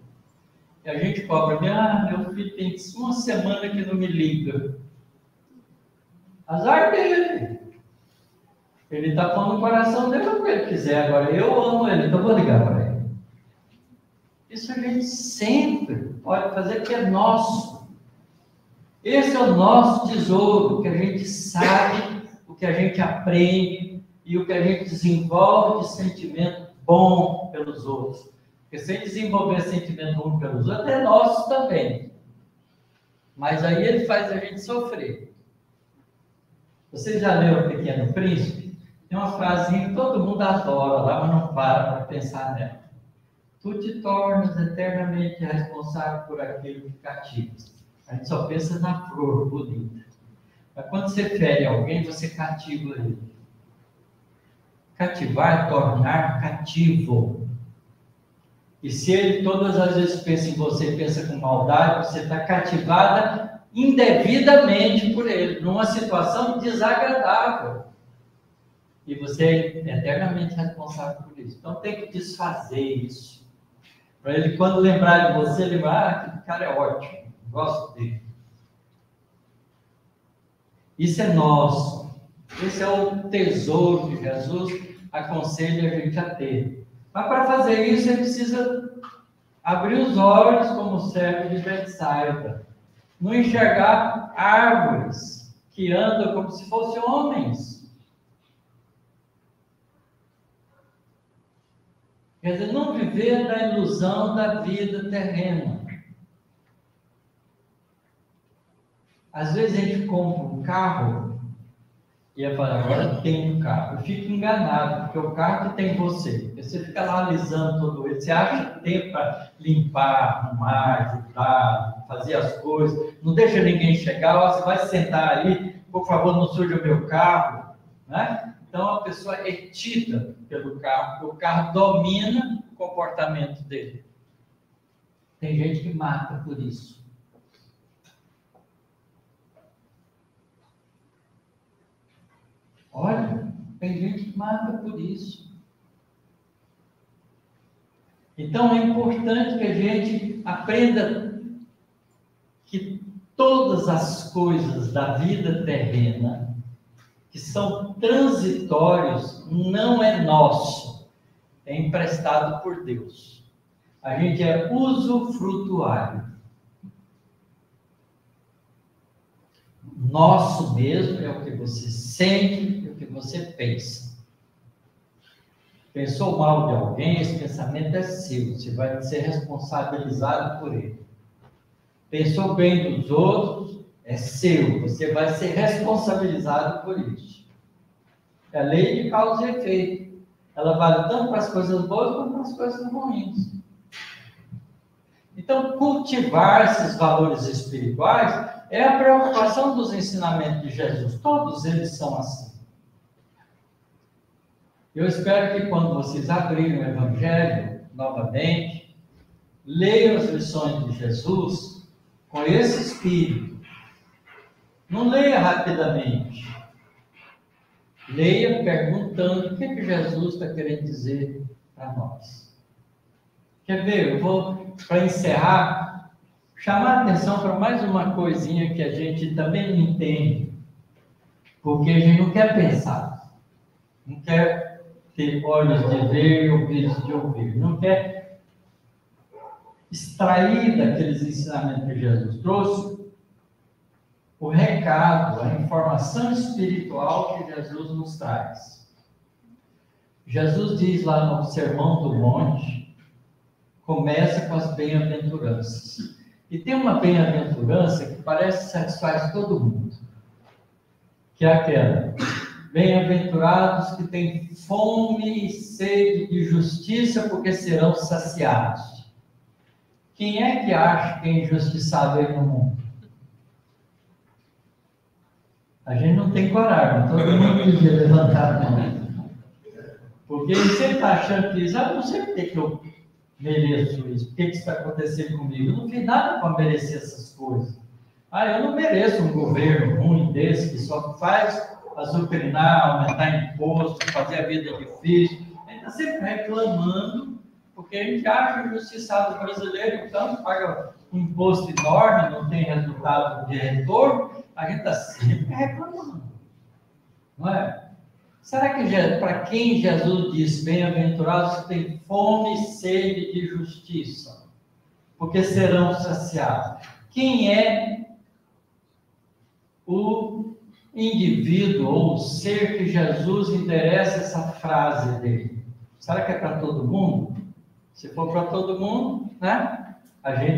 E a gente cobra, meu filho tem uma semana que não me liga. Azar dele. Ele está pondo no coração dele o que ele quiser. Agora, eu amo ele, então vou ligar para ele. Isso a gente sempre pode fazer, porque é nosso. Esse é o nosso tesouro, que a gente sabe, o que a gente aprende e o que a gente desenvolve de sentimento bom pelos outros. Porque sem desenvolver sentimento bom pelos outros, é nosso também. Mas aí ele faz a gente sofrer. Vocês já leram O Pequeno Príncipe? Tem uma frasinha que todo mundo adora lá, mas não para pensar nela. Tu te tornas eternamente responsável por aquilo que cativas. A gente só pensa na flor bonita. Mas quando você fere alguém, você cativa ele. Cativar é tornar cativo. E se ele todas as vezes pensa em você e pensa com maldade, você está cativada indevidamente por ele, numa situação desagradável. E você é eternamente responsável por isso. Então tem que desfazer isso. Para ele, quando lembrar de você, lembrar, aquele cara é ótimo, gosto dele. Isso é nosso. Esse é o tesouro que Jesus aconselha a gente a ter. Mas para fazer isso, ele precisa abrir os olhos como o servo de Betsaida. Não enxergar árvores que andam como se fossem homens. Quer dizer, não viver na ilusão da vida terrena. Às vezes a gente compra um carro e fala, agora tem um carro. Eu fico enganado, porque o carro que tem você. Você fica lá alisando todo ele. Você acha tempo para limpar, arrumar, ajudar, fazer as coisas. Não deixa ninguém chegar. Ó, você vai sentar ali, por favor, não suja o meu carro. Né? Então a pessoa é tida pelo carro, porque o carro domina o comportamento dele. Tem gente que mata por isso. Olha, tem gente que mata por isso. Então é importante que a gente aprenda que todas as coisas da vida terrena, que são transitórios, não é nosso, é emprestado por Deus. A gente é usufrutuário. Nosso mesmo é o que você sente, é o que você pensa. Pensou mal de alguém, esse pensamento é seu, você vai ser responsabilizado por ele. Pensou bem dos outros, é seu, você vai ser responsabilizado por isso. É a lei de causa e efeito. Ela vale tanto para as coisas boas quanto para as coisas ruins. Então, cultivar esses valores espirituais é a preocupação dos ensinamentos de Jesus. Todos eles são assim. Eu espero que quando vocês abrirem o Evangelho novamente, leiam as lições de Jesus com esse espírito. Não leia rapidamente. Leia perguntando o que Jesus está querendo dizer para nós. Quer ver? Eu vou, para encerrar, chamar a atenção para mais uma coisinha que a gente também não entende. Porque a gente não quer pensar. Não quer ter olhos de ver e ouvidos de ouvir. Não quer extrair daqueles ensinamentos que Jesus trouxe o recado, a informação espiritual que Jesus nos traz. Jesus diz lá no Sermão do Monte, começa com as bem-aventuranças. E tem uma bem-aventurança que parece que satisfaz todo mundo, que é aquela: bem-aventurados que têm fome e sede de justiça, porque serão saciados. Quem é que acha que é injustiçado aí no mundo? A gente não tem coragem, todo mundo devia levantar a mão. Porque você está achando que isso, não sei por que eu mereço isso, por que isso está acontecendo comigo? Eu não fiz nada para merecer essas coisas. Eu não mereço um governo ruim desse, que só faz azucrinar, aumentar imposto, fazer a vida difícil. A gente está sempre reclamando, porque a gente acha injustiçado brasileiro, então paga um imposto enorme, não tem resultado de retorno. A gente está sempre reclamando, não é? Será que para quem Jesus diz bem-aventurados que têm fome e sede de justiça, porque serão saciados? Quem é o indivíduo ou o ser que Jesus endereça essa frase dele? Será que é para todo mundo? Se for para todo mundo, né?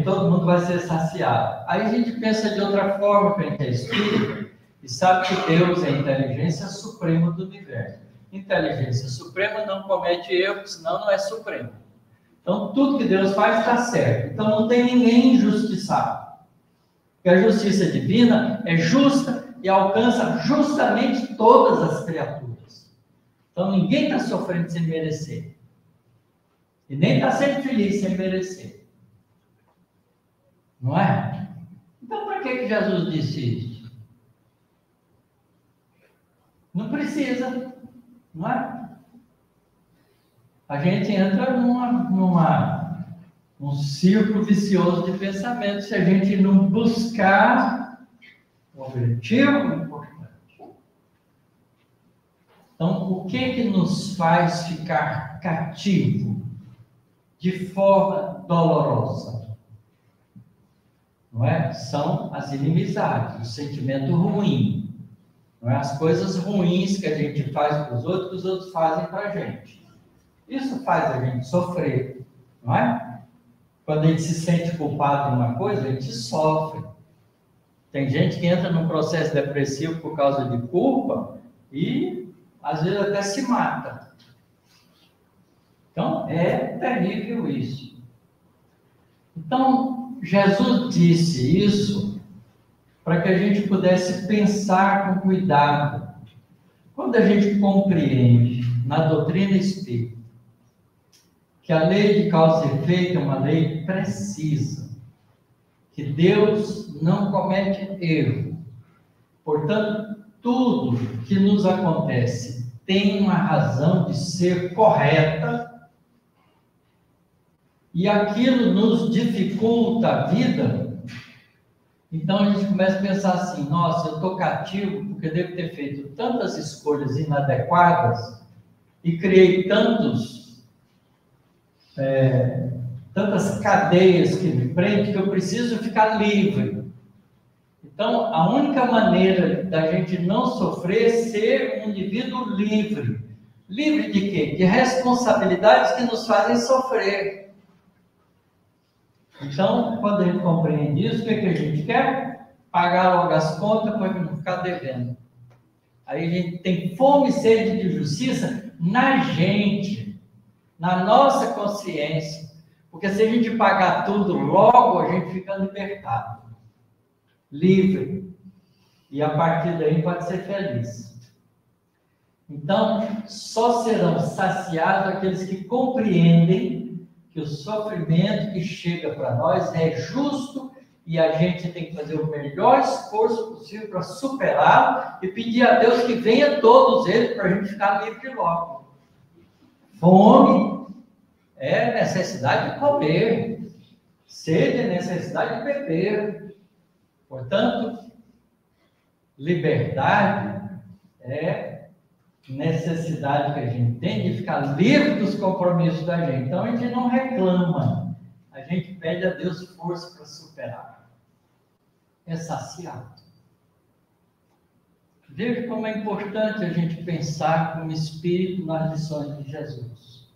Todo mundo vai ser saciado. Aí a gente pensa de outra forma, que a gente é espírito, e sabe que Deus é a inteligência suprema do universo. Inteligência suprema não comete erro, senão não é supremo. Então, tudo que Deus faz está certo. Então, não tem ninguém injustiçado. Porque a justiça divina é justa e alcança justamente todas as criaturas. Então, ninguém está sofrendo sem merecer. E nem está sendo feliz sem merecer. Não é? Então, para que Jesus disse isso? Não precisa, não é? A gente entra num círculo vicioso de pensamento se a gente não buscar o objetivo importante. Então, o que nos faz ficar cativo de forma dolorosa? Não é? São as inimizades, o sentimento ruim. Não é? As coisas ruins que a gente faz para os outros, que os outros fazem para a gente. Isso faz a gente sofrer, não é? Quando a gente se sente culpado de uma coisa, a gente sofre. Tem gente que entra num processo depressivo por causa de culpa e, às vezes, até se mata. Então, é terrível isso. Então, Jesus disse isso para que a gente pudesse pensar com cuidado. Quando a gente compreende na doutrina espírita que a lei de causa e efeito é uma lei precisa, que Deus não comete erro, portanto, tudo que nos acontece tem uma razão de ser correta, e aquilo nos dificulta a vida, então a gente começa a pensar assim, nossa, eu estou cativo porque devo ter feito tantas escolhas inadequadas e criei tantas cadeias que me prendem que eu preciso ficar livre. Então, a única maneira da gente não sofrer é ser um indivíduo livre. Livre de quê? De responsabilidades que nos fazem sofrer. Então, quando a gente compreende isso, o que a gente quer? Pagar logo as contas para não ficar devendo. Aí a gente tem fome e sede de justiça na gente, na nossa consciência. Porque se a gente pagar tudo logo, a gente fica libertado, livre. E a partir daí pode ser feliz. Então, só serão saciados aqueles que compreendem que o sofrimento que chega para nós é justo e a gente tem que fazer o melhor esforço possível para superá-lo e pedir a Deus que venha todos eles para a gente ficar livre logo. Fome é necessidade de comer, sede é necessidade de beber. Portanto, liberdade é necessidade que a gente tem de ficar livre dos compromissos da gente. Então, a gente não reclama, a gente pede a Deus força para superar. É saciado. Veja como é importante a gente pensar como espírito nas lições de Jesus.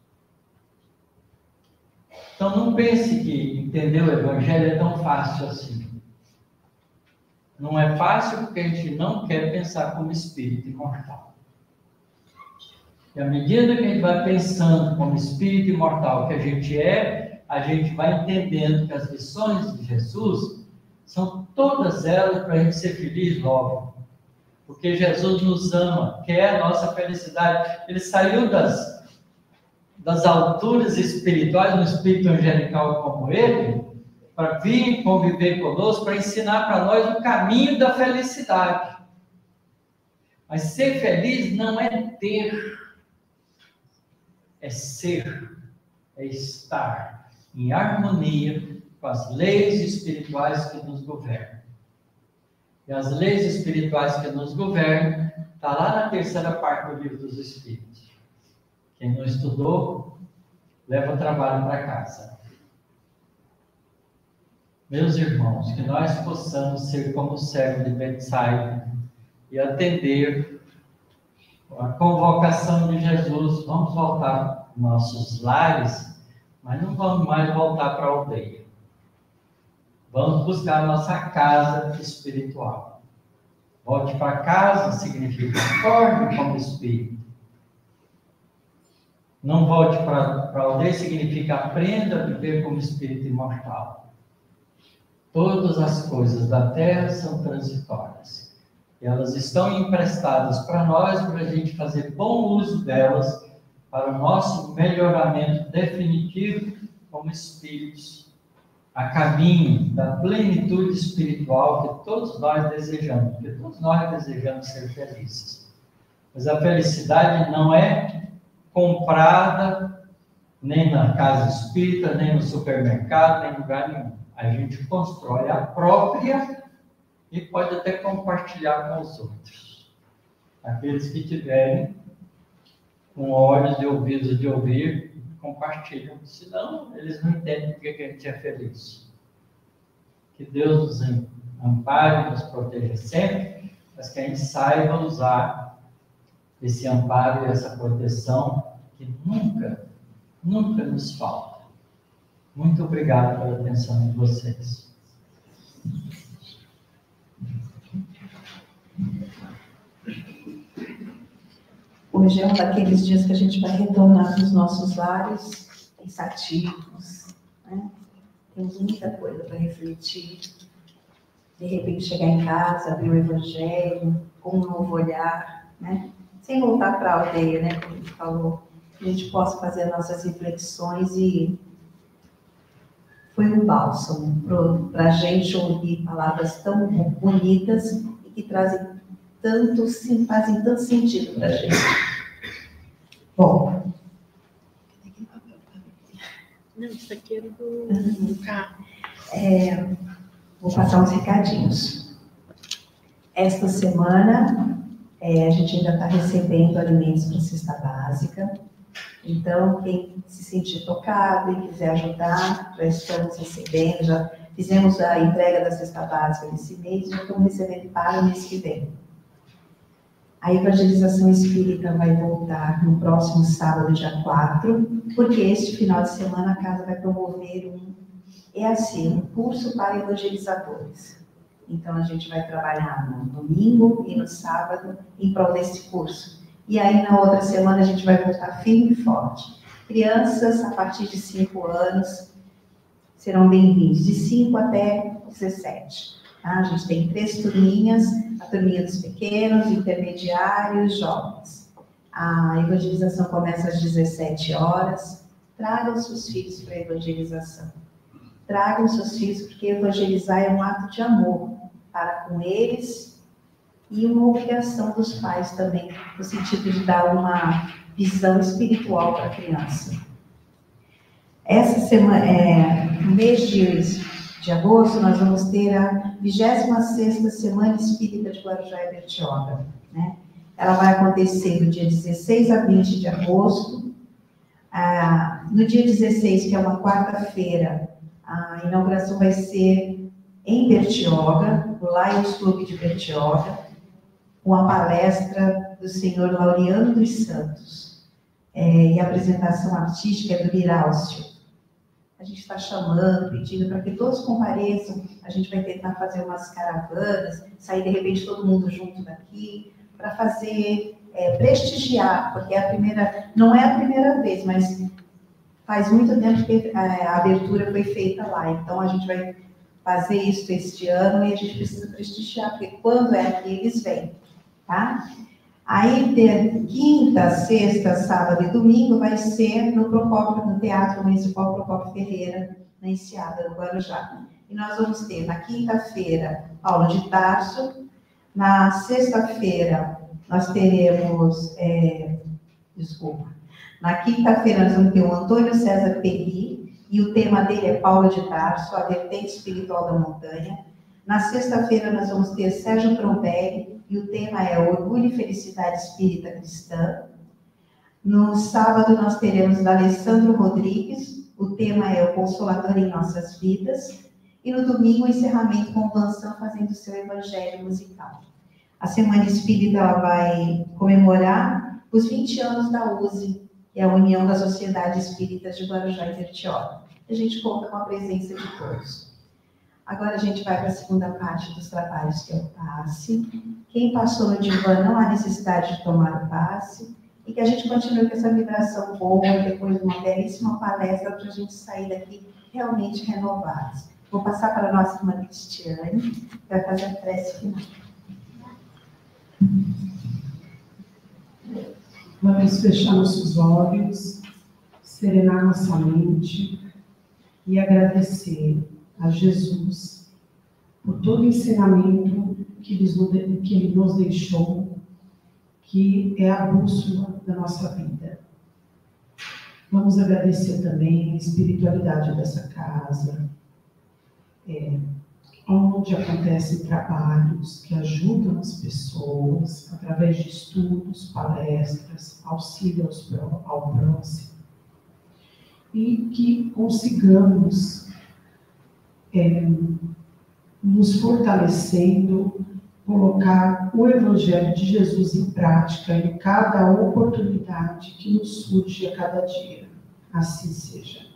Então, não pense que entender o Evangelho é tão fácil assim. Não é fácil porque a gente não quer pensar como espírito imortal. E à medida que a gente vai pensando como espírito imortal que a gente vai entendendo que as lições de Jesus são todas elas para a gente ser feliz logo. Porque Jesus nos ama, quer a nossa felicidade. Ele saiu das alturas espirituais, um espírito angelical como ele, para vir conviver conosco, para ensinar para nós o caminho da felicidade. Mas ser feliz não é ter, é ser, é estar em harmonia com as leis espirituais que nos governam. E as leis espirituais que nos governam, está lá na terceira parte do Livro dos Espíritos. Quem não estudou, leva o trabalho para casa. Meus irmãos, que nós possamos ser como o servo de Betsaida e atender a convocação de Jesus. Vamos voltar para nossos lares, mas não vamos mais voltar para a aldeia. Vamos buscar a nossa casa espiritual. Volte para casa significa forme como espírito. Não volte para a aldeia significa aprenda a viver como espírito imortal. Todas as coisas da terra são transitórias. E elas estão emprestadas para nós, para a gente fazer bom uso delas, para o nosso melhoramento definitivo como espíritos, a caminho da plenitude espiritual que todos nós desejamos, porque todos nós desejamos ser felizes. Mas a felicidade não é comprada nem na casa espírita, nem no supermercado, nem em lugar nenhum. A gente constrói a própria e pode até compartilhar com os outros. Aqueles que tiverem com olhos e ouvidos de ouvir, compartilham. Senão, eles não entendem porque que a gente é feliz. Que Deus nos ampare, nos proteja sempre, mas que a gente saiba usar esse amparo e essa proteção que nunca, nunca nos falta. Muito obrigado pela atenção de vocês. Hoje é um daqueles dias que a gente vai retornar nos nossos lares pensativos, né? Temos muita coisa para refletir. De repente chegar em casa, abrir o Evangelho, com um novo olhar, né? Sem voltar para a aldeia, né? Como a gente falou, que a gente possa fazer nossas reflexões e foi um bálsamo para a gente ouvir palavras tão bonitas e que trazem fazem tanto sentido para a gente. Bom. Não, isso aqui era do carro. Vou passar uns recadinhos. Esta semana, a gente ainda está recebendo alimentos para cesta básica. Então, quem se sentir tocado e quiser ajudar, já estamos recebendo, já fizemos a entrega da cesta básica nesse mês, já estamos recebendo para o mês que vem. A evangelização espírita vai voltar no próximo sábado, dia 4, porque este final de semana a casa vai promover um curso para evangelizadores. Então, a gente vai trabalhar no domingo e no sábado em prol desse curso. E aí, na outra semana, a gente vai voltar firme e forte. Crianças, a partir de 5 anos, serão bem-vindos, de 5 até 17. Tá? A gente tem 3 turminhas, a turminha dos pequenos, intermediários, jovens. A evangelização começa às 17 horas. Tragam seus filhos para a evangelização. Tragam seus filhos, porque evangelizar é um ato de amor para com eles e uma obrigação dos pais também, no sentido de dar uma visão espiritual para a criança. Essa semana, no mês de agosto, nós vamos ter a 26ª Semana Espírita de Guarujá e Bertioga, né? Ela vai acontecer do dia 16 a 20 de agosto. No dia 16, que é uma quarta-feira, a inauguração vai ser em Bertioga, no Lions Clube de Bertioga, com a palestra do senhor Laureano dos Santos. E a apresentação artística é do Mirálcio. A gente está chamando, pedindo para que todos compareçam. A gente vai tentar fazer umas caravanas, sair de repente todo mundo junto daqui, para fazer, prestigiar, porque não é a primeira vez, mas faz muito tempo que a abertura foi feita lá. Então, a gente vai fazer isso este ano e a gente precisa prestigiar, porque quando é aqui, eles vêm, tá? Aí, de quinta, sexta, sábado e domingo, vai ser no Teatro Municipal Procópio Ferreira, na Enseada, no Guarujá. E nós vamos ter, na quinta-feira, Paulo de Tarso. Na sexta-feira, nós teremos... Na quinta-feira, nós vamos ter o Antônio César Perri, e o tema dele é Paulo de Tarso, a vertente espiritual da montanha. Na sexta-feira, nós vamos ter Sérgio Trombelli, e o tema é Orgulho e Felicidade Espírita Cristã. No sábado, nós teremos o Alessandro Rodrigues, o tema é O Consolador em Nossas Vidas. E no domingo, o encerramento com o Vansan fazendo o seu evangelho musical. A Semana Espírita ela vai comemorar os 20 anos da USE, que é a União das Sociedades Espíritas de Guarujá e Bertioga. A gente conta com a presença de todos. Agora a gente vai para a segunda parte dos trabalhos, que é o passe. Quem passou no divã não há necessidade de tomar o passe. E que a gente continue com essa vibração boa, depois de uma belíssima palestra, para a gente sair daqui realmente renovados. Vou passar para a nossa irmã Cristiane, que vai fazer a prece final. Vamos fechar nossos olhos, serenar nossa mente e agradecer a Jesus por todo o ensinamento que Ele nos deixou, que é a bússola da nossa vida. Vamos agradecer também a espiritualidade dessa casa, onde acontecem trabalhos que ajudam as pessoas através de estudos, palestras, auxílio ao próximo, e que consigamos nos fortalecendo, colocar o Evangelho de Jesus em prática em cada oportunidade que nos surge a cada dia. Assim seja.